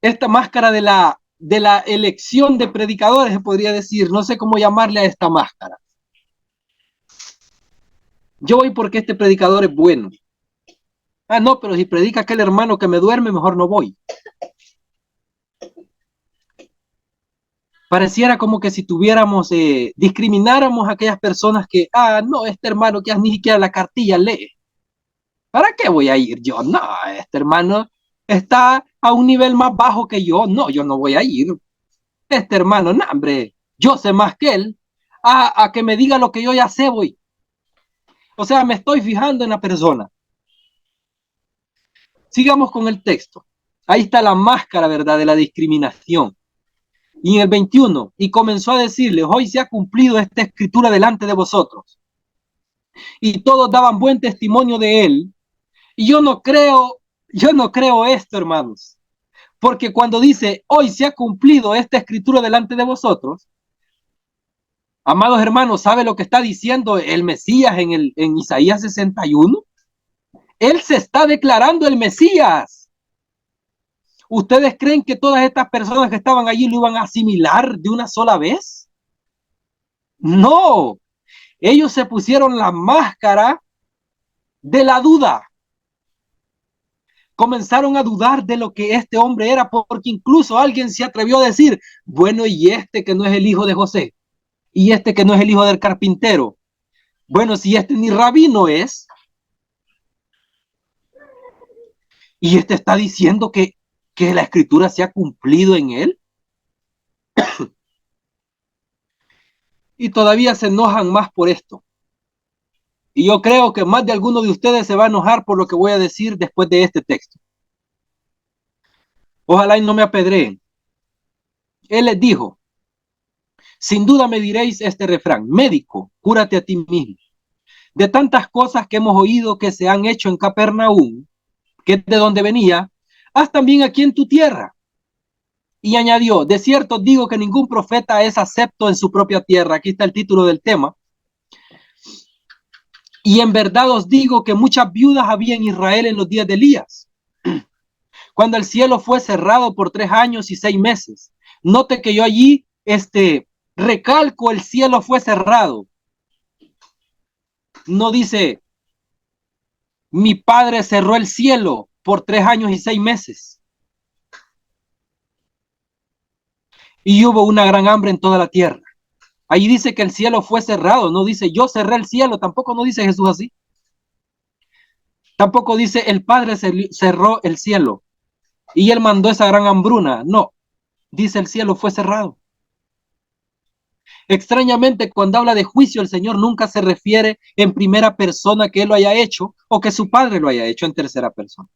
Esta máscara de la elección de predicadores, se podría decir, no sé cómo llamarle a esta máscara. Yo voy porque este predicador es bueno. No, pero si predica aquel hermano que me duerme, mejor no voy. Pareciera como que si tuviéramos, discrimináramos a aquellas personas que, no, este hermano que ni siquiera la cartilla lee. ¿Para qué voy a ir yo? No, este hermano está a un nivel más bajo que yo. No, yo no voy a ir. Este hermano, no, hombre, yo sé más que él. A que me diga lo que yo ya sé, voy. O sea, me estoy fijando en la persona. Sigamos con el texto. Ahí está la máscara, ¿verdad?, de la discriminación. Y en el 21, y comenzó a decirles, hoy se ha cumplido esta escritura delante de vosotros. Y todos daban buen testimonio de él. Y yo no creo esto, hermanos. Porque cuando dice, hoy se ha cumplido esta escritura delante de vosotros, amados hermanos, ¿sabe lo que está diciendo el Mesías en Isaías 61? Él se está declarando el Mesías. ¿Ustedes creen que todas estas personas que estaban allí lo iban a asimilar de una sola vez? No, ellos se pusieron la máscara de la duda. Comenzaron a dudar de lo que este hombre era, porque incluso alguien se atrevió a decir, bueno, y este que no es el hijo de José, y este que no es el hijo del carpintero, bueno, si este ni rabino es, y este está diciendo que la escritura se ha cumplido en él, y todavía se enojan más por esto. Y yo creo que más de alguno de ustedes se va a enojar por lo que voy a decir después de este texto. Ojalá y no me apedreen. Él les dijo, sin duda me diréis este refrán, médico, cúrate a ti mismo. De tantas cosas que hemos oído que se han hecho en Capernaum, que es de donde venía, haz también aquí en tu tierra. Y añadió, de cierto digo que ningún profeta es acepto en su propia tierra. Aquí está el título del tema. Y en verdad os digo que muchas viudas había en Israel en los días de Elías, cuando el cielo fue cerrado por 3 años y 6 meses. Note que yo allí, recalco, el cielo fue cerrado. No dice, mi padre cerró el cielo por 3 años y 6 meses. Y hubo una gran hambre en toda la tierra. Ahí dice que el cielo fue cerrado, no dice yo cerré el cielo, tampoco no dice Jesús así. Tampoco dice el Padre cerró el cielo y él mandó esa gran hambruna. No, dice el cielo fue cerrado. Extrañamente, cuando habla de juicio, el Señor nunca se refiere en primera persona que él lo haya hecho o que su Padre lo haya hecho en tercera persona.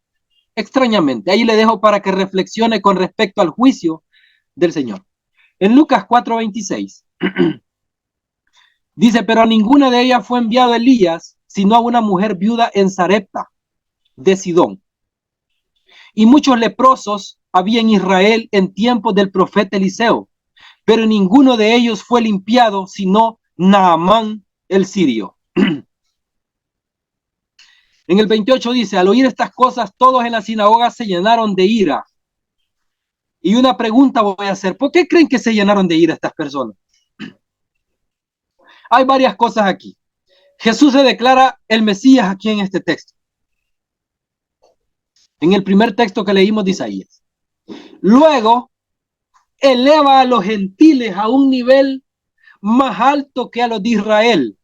Extrañamente, ahí le dejo para que reflexione con respecto al juicio del Señor. En Lucas 4:26 Dice, pero a ninguna de ellas fue enviado Elías, sino a una mujer viuda en Sarepta, de Sidón. Y muchos leprosos había en Israel en tiempos del profeta Eliseo, pero ninguno de ellos fue limpiado, sino Naamán el sirio. En el 28 dice, al oír estas cosas, todos en la sinagoga se llenaron de ira. Y una pregunta voy a hacer, ¿por qué creen que se llenaron de ira estas personas? Hay varias cosas aquí. Jesús se declara el Mesías aquí en este texto. En el primer texto que leímos de Isaías. Luego, eleva a los gentiles a un nivel más alto que a los de Israel.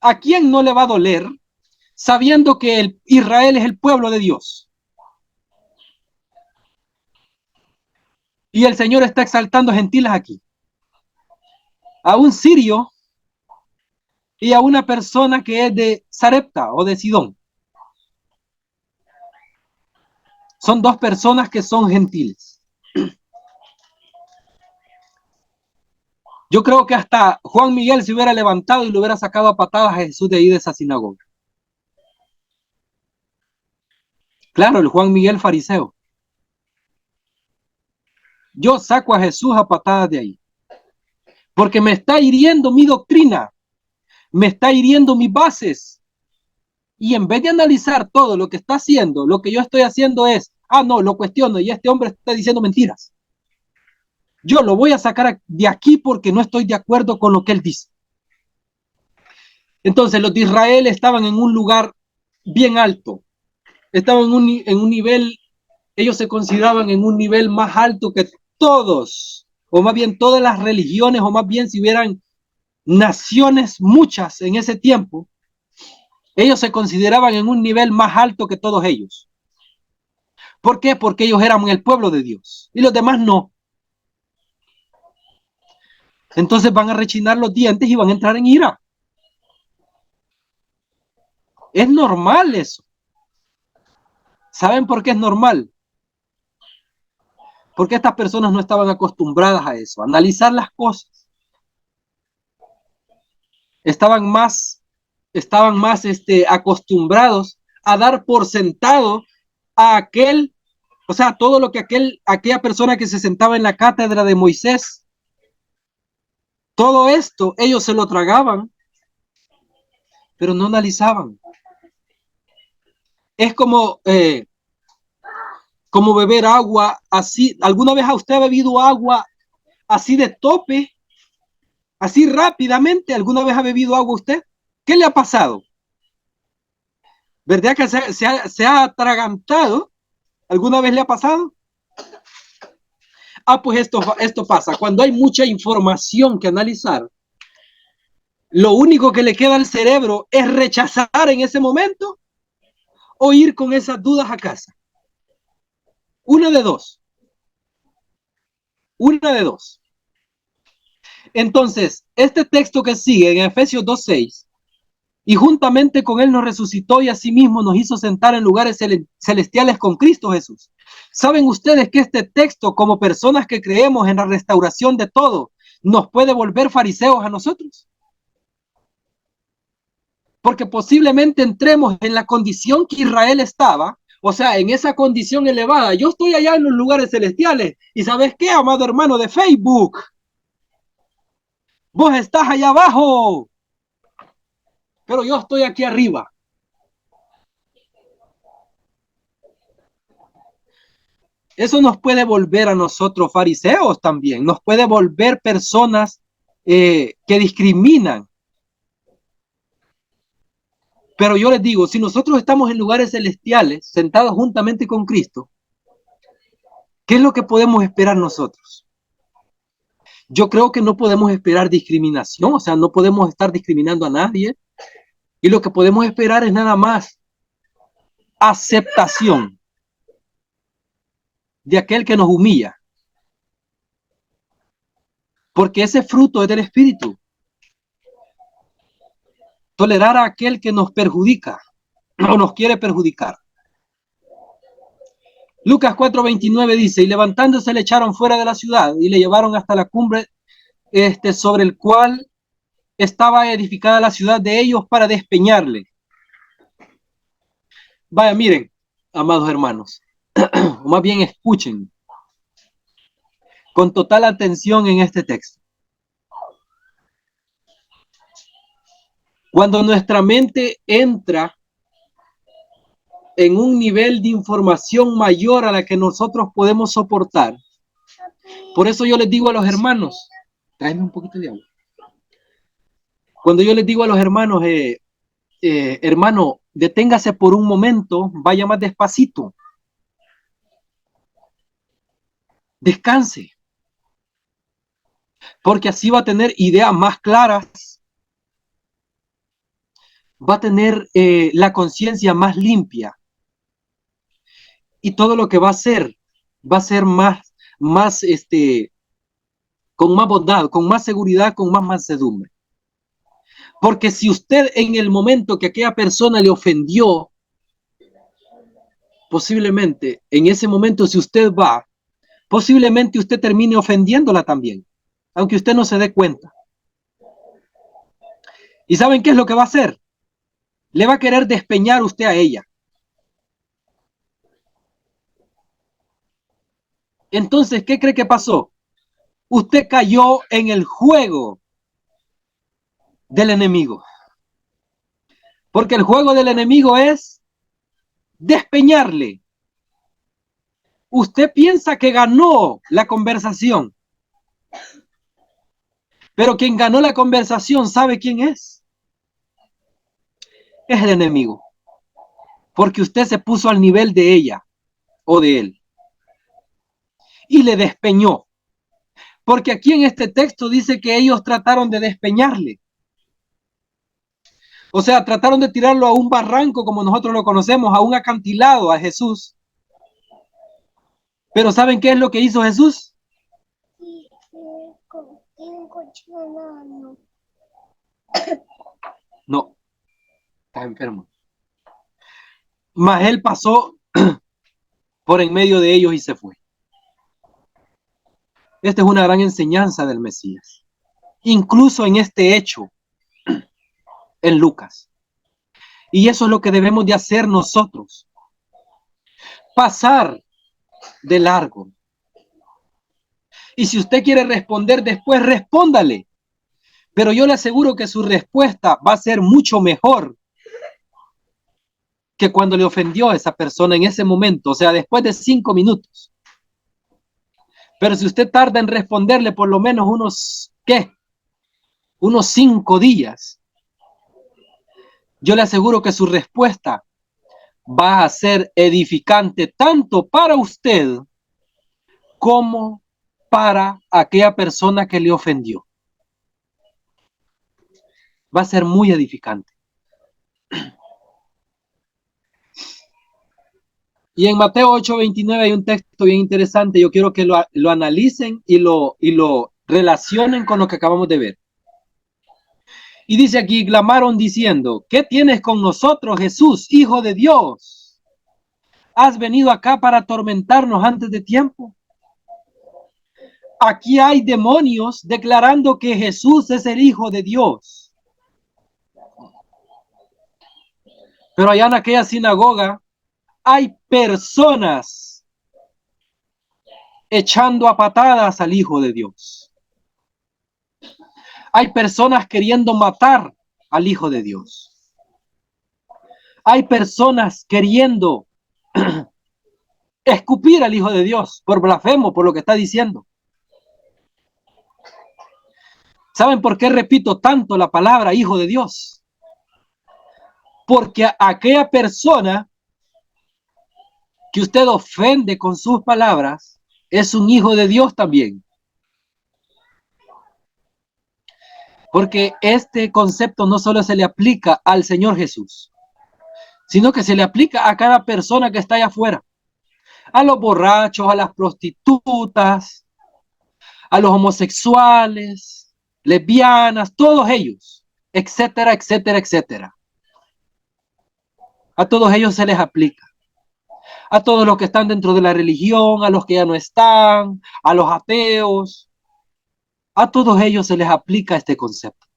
¿A quién no le va a doler sabiendo que Israel es el pueblo de Dios? Y el Señor está exaltando gentiles aquí. A un sirio y a una persona que es de Sarepta o de Sidón. Son dos personas que son gentiles. Yo creo que hasta Juan Miguel se hubiera levantado y lo hubiera sacado a patadas a Jesús de ahí de esa sinagoga. Claro, el Juan Miguel fariseo. Yo saco a Jesús a patadas de ahí. Porque me está hiriendo mi doctrina. Me está hiriendo mis bases. Y en vez de analizar todo lo que está haciendo, lo que yo estoy haciendo es, no, lo cuestiono y este hombre está diciendo mentiras. Yo lo voy a sacar de aquí porque no estoy de acuerdo con lo que él dice. Entonces los de Israel estaban en un lugar bien alto. Estaban en un nivel, ellos se consideraban en un nivel más alto que todos, o más bien todas las religiones, o más bien si hubieran naciones muchas en ese tiempo, ellos se consideraban en un nivel más alto que todos ellos. ¿Por qué? Porque ellos eran el pueblo de Dios y los demás no. Entonces van a rechinar los dientes y van a entrar en ira. Es normal eso. ¿Saben por qué es normal? Porque estas personas no estaban acostumbradas a eso, a analizar las cosas. Estaban más acostumbrados a dar por sentado a aquel, o sea, todo lo que aquella persona que se sentaba en la cátedra de Moisés, todo esto ellos se lo tragaban, pero no analizaban. Es como beber agua así. ¿Alguna vez usted ha bebido agua así de tope? Así rápidamente, ¿alguna vez ha bebido agua usted? ¿Qué le ha pasado? ¿Verdad que se ha atragantado? ¿Alguna vez le ha pasado? Pues esto pasa. Cuando hay mucha información que analizar, lo único que le queda al cerebro es rechazar en ese momento o ir con esas dudas a casa. Una de dos. Una de dos. Entonces, este texto que sigue en Efesios 2:6, y juntamente con él nos resucitó y asimismo nos hizo sentar en lugares celestiales con Cristo Jesús. ¿Saben ustedes que este texto, como personas que creemos en la restauración de todo, nos puede volver fariseos a nosotros? Porque posiblemente entremos en la condición que Israel estaba, o sea, en esa condición elevada. Yo estoy allá en los lugares celestiales y ¿sabes qué, amado hermano de Facebook? Vos estás allá abajo, pero yo estoy aquí arriba. Eso nos puede volver a nosotros fariseos también, nos puede volver personas que discriminan. Pero yo les digo, si nosotros estamos en lugares celestiales, sentados juntamente con Cristo, ¿qué es lo que podemos esperar nosotros? Yo creo que no podemos esperar discriminación, o sea, no podemos estar discriminando a nadie. Y lo que podemos esperar es nada más aceptación de aquel que nos humilla. Porque ese fruto es del Espíritu. Tolerar a aquel que nos perjudica o nos quiere perjudicar. Lucas 4:29 dice, y levantándose le echaron fuera de la ciudad y le llevaron hasta la cumbre sobre el cual estaba edificada la ciudad de ellos para despeñarle. Vaya, miren, amados hermanos, o más bien escuchen con total atención en este texto. Cuando nuestra mente entra en un nivel de información mayor a la que nosotros podemos soportar, por eso yo les digo a los hermanos, tráeme un poquito de agua. Cuando yo les digo a los hermanos, hermano, deténgase por un momento, vaya más despacito, descanse, porque así va a tener ideas más claras, va a tener la conciencia más limpia, y todo lo que va a ser más, con más bondad, con más seguridad, con más mansedumbre. Porque si usted en el momento que aquella persona le ofendió, posiblemente en ese momento si usted va, posiblemente usted termine ofendiéndola también, aunque usted no se dé cuenta. ¿Y saben qué es lo que va a hacer? Le va a querer despeñar usted a ella. Entonces, ¿qué cree que pasó? Usted cayó en el juego del enemigo. Porque el juego del enemigo es despeñarle. Usted piensa que ganó la conversación, pero quien ganó la conversación, ¿sabe quién es? Es el enemigo. Porque usted se puso al nivel de ella o de él y le despeñó. Porque aquí en este texto dice que ellos trataron de despeñarle. O sea, trataron de tirarlo a un barranco como nosotros lo conocemos, a un acantilado a Jesús. Pero ¿saben qué es lo que hizo Jesús? No, está enfermo. Mas él pasó por en medio de ellos y se fue. Esta es una gran enseñanza del Mesías. Incluso en este hecho, en Lucas. Y eso es lo que debemos de hacer nosotros. Pasar de largo. Y si usted quiere responder después, respóndale. Pero yo le aseguro que su respuesta va a ser mucho mejor que cuando le ofendió a esa persona en ese momento, o sea, después de 5 minutos. Pero si usted tarda en responderle por lo menos unos 5 días, yo le aseguro que su respuesta va a ser edificante tanto para usted como para aquella persona que le ofendió. Va a ser muy edificante. Y en Mateo 8:29 hay un texto bien interesante. Yo quiero que lo analicen y lo relacionen con lo que acabamos de ver. Y dice aquí, clamaron diciendo, ¿qué tienes con nosotros, Jesús, Hijo de Dios? ¿Has venido acá para atormentarnos antes de tiempo? Aquí hay demonios declarando que Jesús es el Hijo de Dios. Pero allá en aquella sinagoga hay personas echando a patadas al Hijo de Dios. Hay personas queriendo matar al Hijo de Dios. Hay personas queriendo escupir al Hijo de Dios por blasfemo, por lo que está diciendo. ¿Saben por qué repito tanto la palabra Hijo de Dios? Porque aquella persona que usted ofende con sus palabras es un hijo de Dios también. Porque este concepto no solo se le aplica al Señor Jesús, sino que se le aplica a cada persona que está allá afuera. A los borrachos, a las prostitutas, a los homosexuales, lesbianas, todos ellos, etcétera, etcétera, etcétera. A todos ellos se les aplica. A todos los que están dentro de la religión, a los que ya no están, a los ateos. A todos ellos se les aplica este concepto.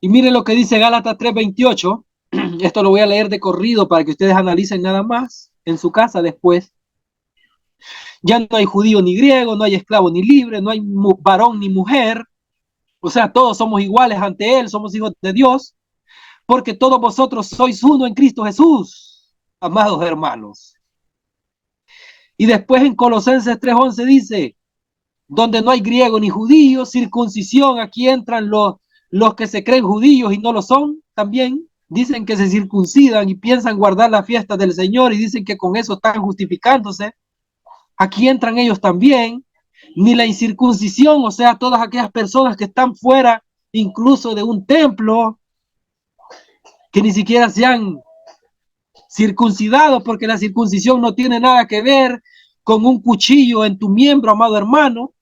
Y miren lo que dice Gálatas 3:28. Esto lo voy a leer de corrido para que ustedes analicen nada más en su casa después. Ya no hay judío ni griego, no hay esclavo ni libre, no hay varón ni mujer. O sea, todos somos iguales ante Él, somos hijos de Dios, porque todos vosotros sois uno en Cristo Jesús, amados hermanos. Y después en Colosenses 3:11 dice, donde no hay griego ni judío, circuncisión, aquí entran los que se creen judíos y no lo son también. Dicen que se circuncidan y piensan guardar la fiesta del Señor y dicen que con eso están justificándose. Aquí entran ellos también. Ni la incircuncisión, o sea, todas aquellas personas que están fuera incluso de un templo, que ni siquiera se han circuncidado, porque la circuncisión no tiene nada que ver con un cuchillo en tu miembro, amado hermano,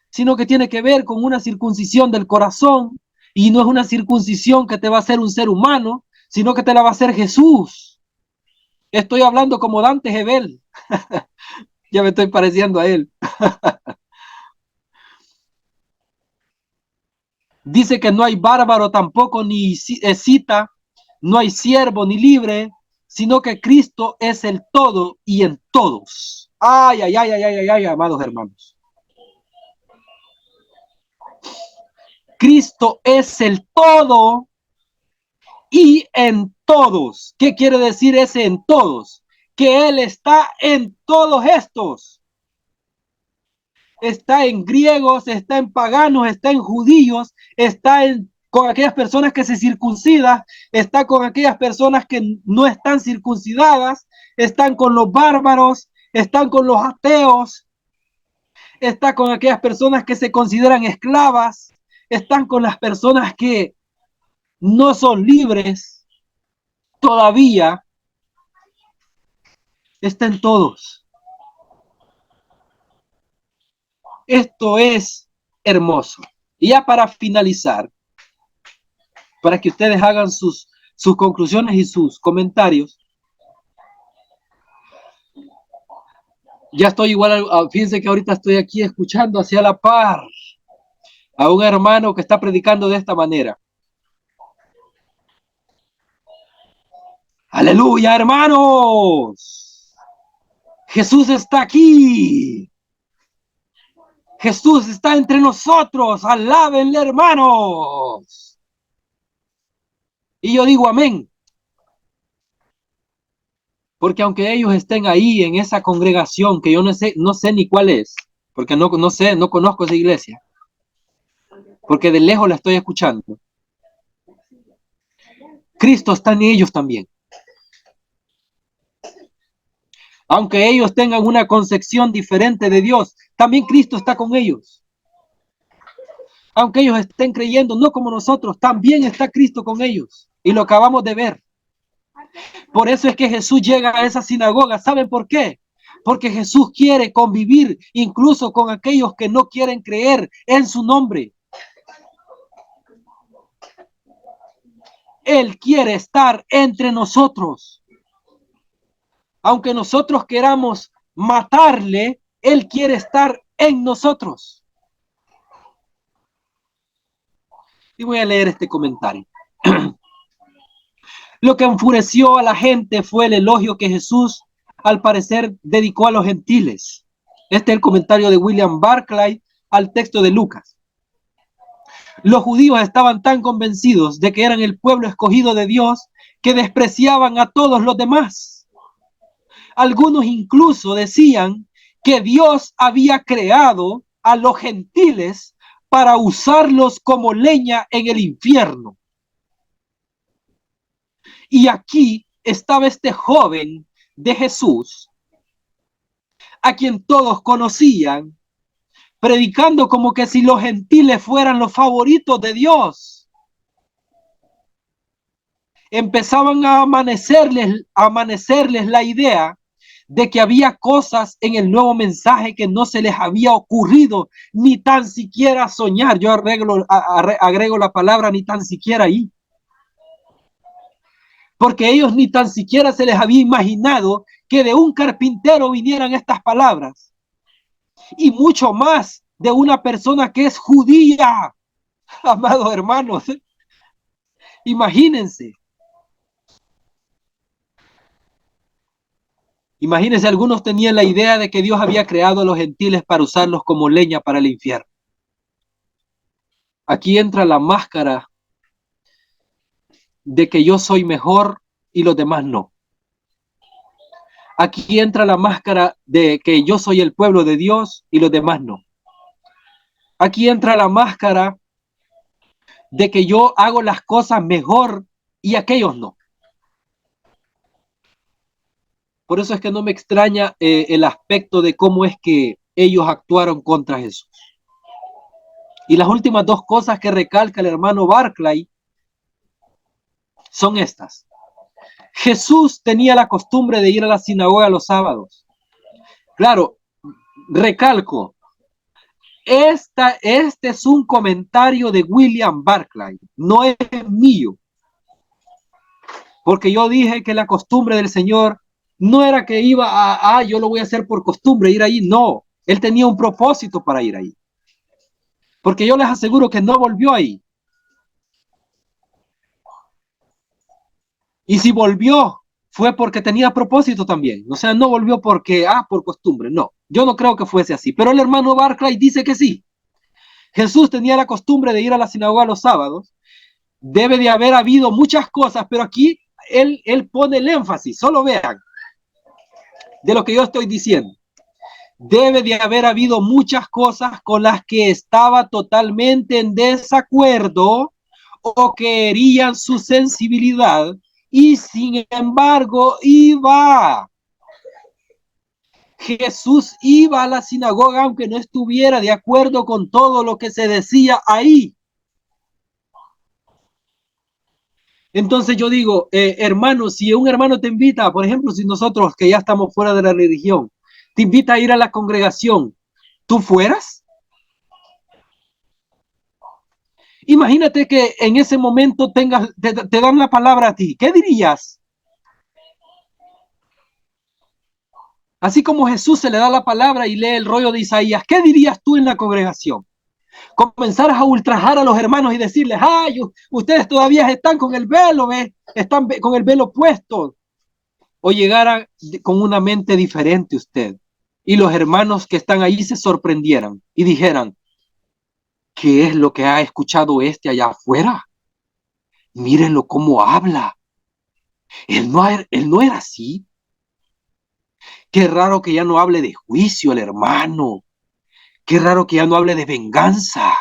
sino que tiene que ver con una circuncisión del corazón, y no es una circuncisión que te va a hacer un ser humano, sino que te la va a hacer Jesús. Estoy hablando como Dante Gebel. Ya me estoy pareciendo a él. Dice que no hay bárbaro tampoco, ni escita, no hay siervo ni libre, sino que Cristo es el todo y en todos. Ay, ay, ay, ay, ay, ay, amados hermanos. Cristo es el todo y en todos. ¿Qué quiere decir ese en todos? Que Él está en todos estos. Está en griegos, está en paganos, está en judíos, está con aquellas personas que se circuncidan, está con aquellas personas que no están circuncidadas, están con los bárbaros, están con los ateos, está con aquellas personas que se consideran esclavas, están con las personas que no son libres todavía, está en todos. Esto es hermoso. Y ya para finalizar, para que ustedes hagan sus conclusiones y sus comentarios. Ya estoy igual, fíjense que ahorita estoy aquí escuchando hacia la par a un hermano que está predicando de esta manera. Aleluya, hermanos. Jesús está aquí. Jesús está entre nosotros. Alábenle, hermanos. Y yo digo amén. Porque aunque ellos estén ahí en esa congregación, que yo no sé ni cuál es, porque no sé, no conozco esa iglesia, porque de lejos la estoy escuchando. Cristo está en ellos también. Aunque ellos tengan una concepción diferente de Dios, también Cristo está con ellos. Aunque ellos estén creyendo no como nosotros, también está Cristo con ellos. Y lo acabamos de ver. Por eso es que Jesús llega a esa sinagoga. ¿Saben por qué? Porque Jesús quiere convivir incluso con aquellos que no quieren creer en su nombre. Él quiere estar entre nosotros. Aunque nosotros queramos matarle, Él quiere estar en nosotros. Y voy a leer este comentario. Lo que enfureció a la gente fue el elogio que Jesús, al parecer, dedicó a los gentiles. Este es el comentario de William Barclay al texto de Lucas. Los judíos estaban tan convencidos de que eran el pueblo escogido de Dios que despreciaban a todos los demás. Algunos incluso decían que Dios había creado a los gentiles para usarlos como leña en el infierno. Y aquí estaba este joven de Jesús, a quien todos conocían, predicando como que si los gentiles fueran los favoritos de Dios. Empezaban a amanecerles la idea de que había cosas en el nuevo mensaje que no se les había ocurrido ni tan siquiera soñar. Yo agrego la palabra ni tan siquiera ahí. Porque ellos ni tan siquiera se les había imaginado que de un carpintero vinieran estas palabras. y mucho más de una persona que es judía. Amados hermanos, imagínense. Imagínense, algunos tenían la idea de que Dios había creado a los gentiles para usarlos como leña para el infierno. Aquí entra la máscara de que yo soy mejor y los demás no. Aquí entra la máscara de que yo soy el pueblo de Dios y los demás no. Aquí entra la máscara de que yo hago las cosas mejor y aquellos no. Por eso es que no me extraña el aspecto de cómo es que ellos actuaron contra Jesús. Y las últimas dos cosas que recalca el hermano Barclay son estas. Jesús tenía la costumbre de ir a la sinagoga los sábados. Claro, recalco, este es un comentario de William Barclay, no es mío. Porque yo dije que la costumbre del Señor no era que iba yo lo voy a hacer por costumbre, ir ahí. No, él tenía un propósito para ir ahí. Porque yo les aseguro que no volvió ahí. Y si volvió, fue porque tenía propósito también. O sea, no volvió porque, por costumbre. No, yo no creo que fuese así. Pero el hermano Barclay dice que sí. Jesús tenía la costumbre de ir a la sinagoga los sábados. Debe de haber habido muchas cosas, pero aquí él pone el énfasis. Solo vean de lo que yo estoy diciendo. Debe de haber habido muchas cosas con las que estaba totalmente en desacuerdo o que herían su sensibilidad y sin embargo iba. Jesús iba a la sinagoga aunque no estuviera de acuerdo con todo lo que se decía ahí. Entonces yo digo, hermano, si un hermano te invita, por ejemplo, si nosotros que ya estamos fuera de la religión, te invita a ir a la congregación, ¿tú fueras? Imagínate que en ese momento te dan la palabra a ti. ¿Qué dirías? Así como Jesús se le da la palabra y lee el rollo de Isaías, ¿qué dirías tú en la congregación? Comenzaras a ultrajar a los hermanos y decirles, ay, ustedes todavía están con el velo, están con el velo puesto. O llegara con una mente diferente usted. Y los hermanos que están ahí se sorprendieran y dijeran, ¿qué es lo que ha escuchado este allá afuera? Mírenlo cómo habla. Él no era así. Qué raro que ya no hable de juicio el hermano. Qué raro que ya no hable de venganza.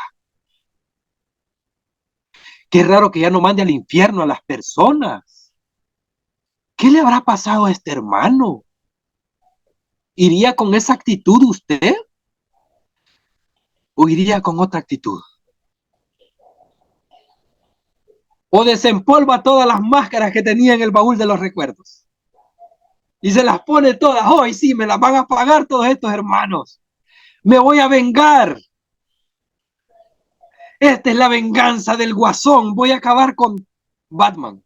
Qué raro que ya no mande al infierno a las personas. ¿Qué le habrá pasado a este hermano? ¿Iría con esa actitud usted? ¿O iría con otra actitud? ¿O desempolva todas las máscaras que tenía en el baúl de los recuerdos? Y se las pone todas. Hoy sí, me las van a pagar todos estos hermanos. Me voy a vengar. Esta es la venganza del Guasón. Voy a acabar con Batman.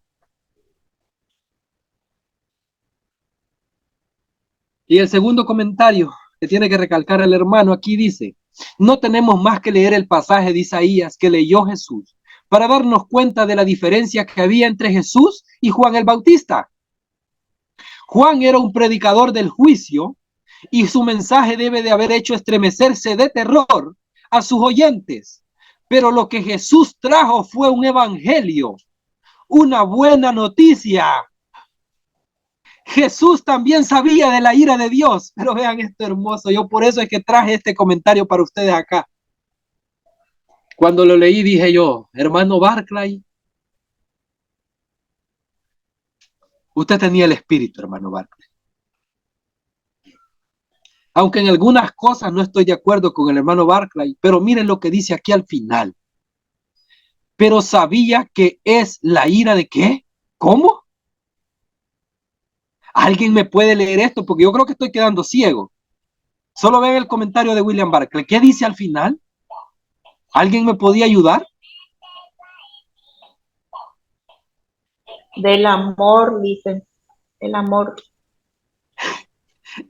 Y el segundo comentario que tiene que recalcar el hermano aquí dice, no tenemos más que leer el pasaje de Isaías que leyó Jesús para darnos cuenta de la diferencia que había entre Jesús y Juan el Bautista. Juan era un predicador del juicio y su mensaje debe de haber hecho estremecerse de terror a sus oyentes. Pero lo que Jesús trajo fue un evangelio, una buena noticia. Jesús también sabía de la ira de Dios, pero vean esto hermoso, yo por eso es que traje este comentario para ustedes acá. Cuando lo leí dije yo, hermano Barclay, usted tenía el espíritu, hermano Barclay. Aunque en algunas cosas no estoy de acuerdo con el hermano Barclay, pero miren lo que dice aquí al final. Pero sabía que es la ira de ¿qué? ¿Cómo? ¿Alguien me puede leer esto? Porque yo creo que estoy quedando ciego. Solo ven el comentario de William Barclay. ¿Qué dice al final? ¿Alguien me podía ayudar? Del amor, dice. El amor.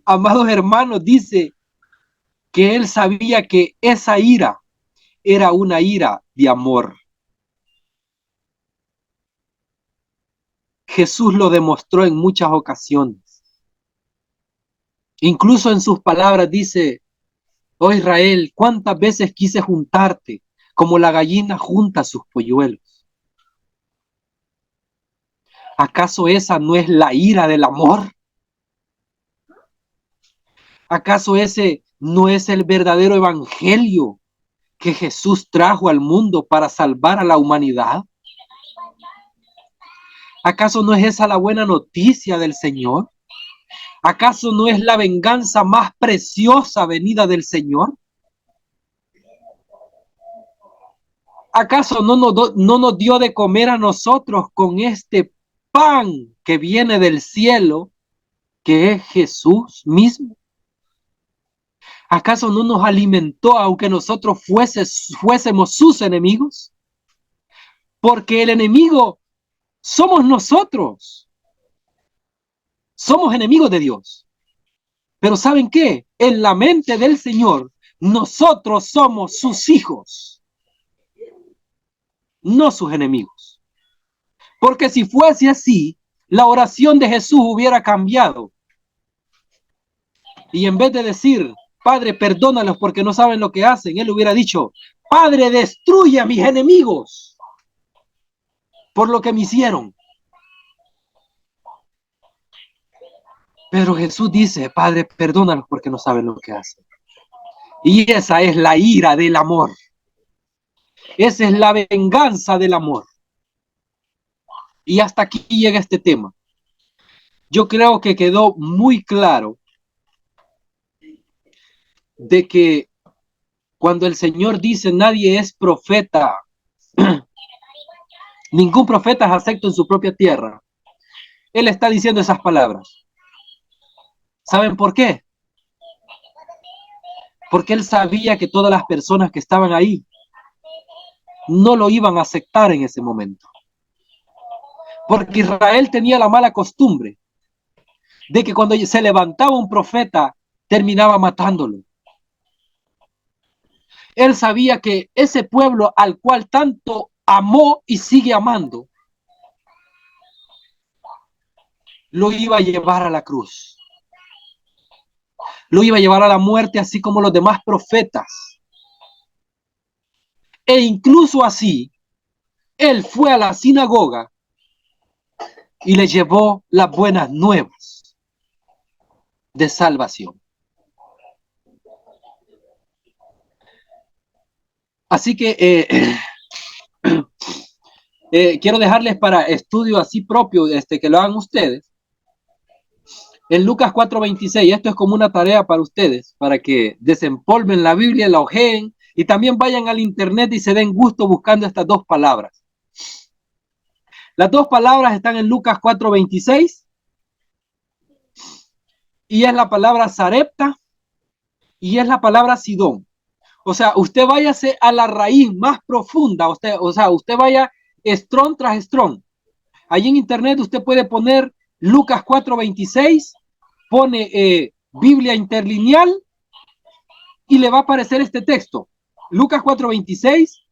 Amados hermanos, dice que él sabía que esa ira era una ira de amor. Jesús lo demostró en muchas ocasiones. Incluso en sus palabras dice: oh Israel, cuántas veces quise juntarte como la gallina junta sus polluelos. ¿Acaso esa no es la ira del amor? ¿Acaso ese no es el verdadero evangelio que Jesús trajo al mundo para salvar a la humanidad? ¿Acaso no es esa la buena noticia del Señor? ¿Acaso no es la venganza más preciosa venida del Señor? ¿Acaso no nos dio de comer a nosotros con este pan que viene del cielo, que es Jesús mismo? ¿Acaso no nos alimentó aunque nosotros fuésemos sus enemigos? Porque el enemigo somos nosotros. Somos enemigos de Dios. Pero ¿saben qué? En la mente del Señor, nosotros somos sus hijos, no sus enemigos. Porque si fuese así, la oración de Jesús hubiera cambiado. Y en vez de decir: Padre, perdónalos porque no saben lo que hacen, él hubiera dicho: Padre, destruye a mis enemigos por lo que me hicieron. Pero Jesús dice: Padre, perdónalos porque no saben lo que hacen. Y esa es la ira del amor. Esa es la venganza del amor. Y hasta aquí llega este tema. Yo creo que quedó muy claro de que cuando el Señor dice nadie es profeta, ningún profeta es acepto en su propia tierra, Él está diciendo esas palabras. ¿Saben por qué? Porque Él sabía que todas las personas que estaban ahí no lo iban a aceptar en ese momento. Porque Israel tenía la mala costumbre de que cuando se levantaba un profeta, terminaba matándolo. Él sabía que ese pueblo al cual tanto amó y sigue amando, lo iba a llevar a la cruz. Lo iba a llevar a la muerte, así como los demás profetas. E incluso así, él fue a la sinagoga y le llevó las buenas nuevas de salvación. Así que quiero dejarles para estudio así propio, que lo hagan ustedes. En Lucas 4:26, esto es como una tarea para ustedes, para que desempolven la Biblia, la hojeen y también vayan al internet y se den gusto buscando estas dos palabras. Las dos palabras están en Lucas 4:26 y es la palabra Sarepta y es la palabra Sidón. O sea, usted váyase a la raíz más profunda, usted vaya Strong tras Strong. Allí en internet usted puede poner Lucas 4:26, pone Biblia interlineal y le va a aparecer este texto. Lucas 4:26,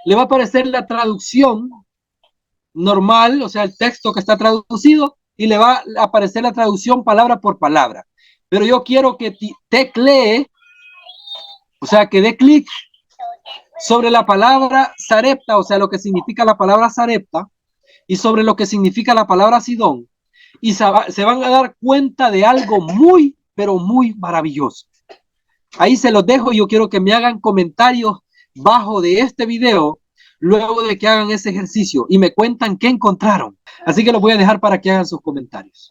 le va a aparecer la traducción normal, o sea, el texto que está traducido, y le va a aparecer la traducción palabra por palabra. Pero yo quiero que teclee, o sea, que dé clic sobre la palabra Sarepta, o sea, lo que significa la palabra Sarepta, y sobre lo que significa la palabra Sidón, y se van a dar cuenta de algo muy, pero muy maravilloso. Ahí se los dejo y yo quiero que me hagan comentarios bajo de este video luego de que hagan ese ejercicio y me cuentan qué encontraron. Así que los voy a dejar para que hagan sus comentarios.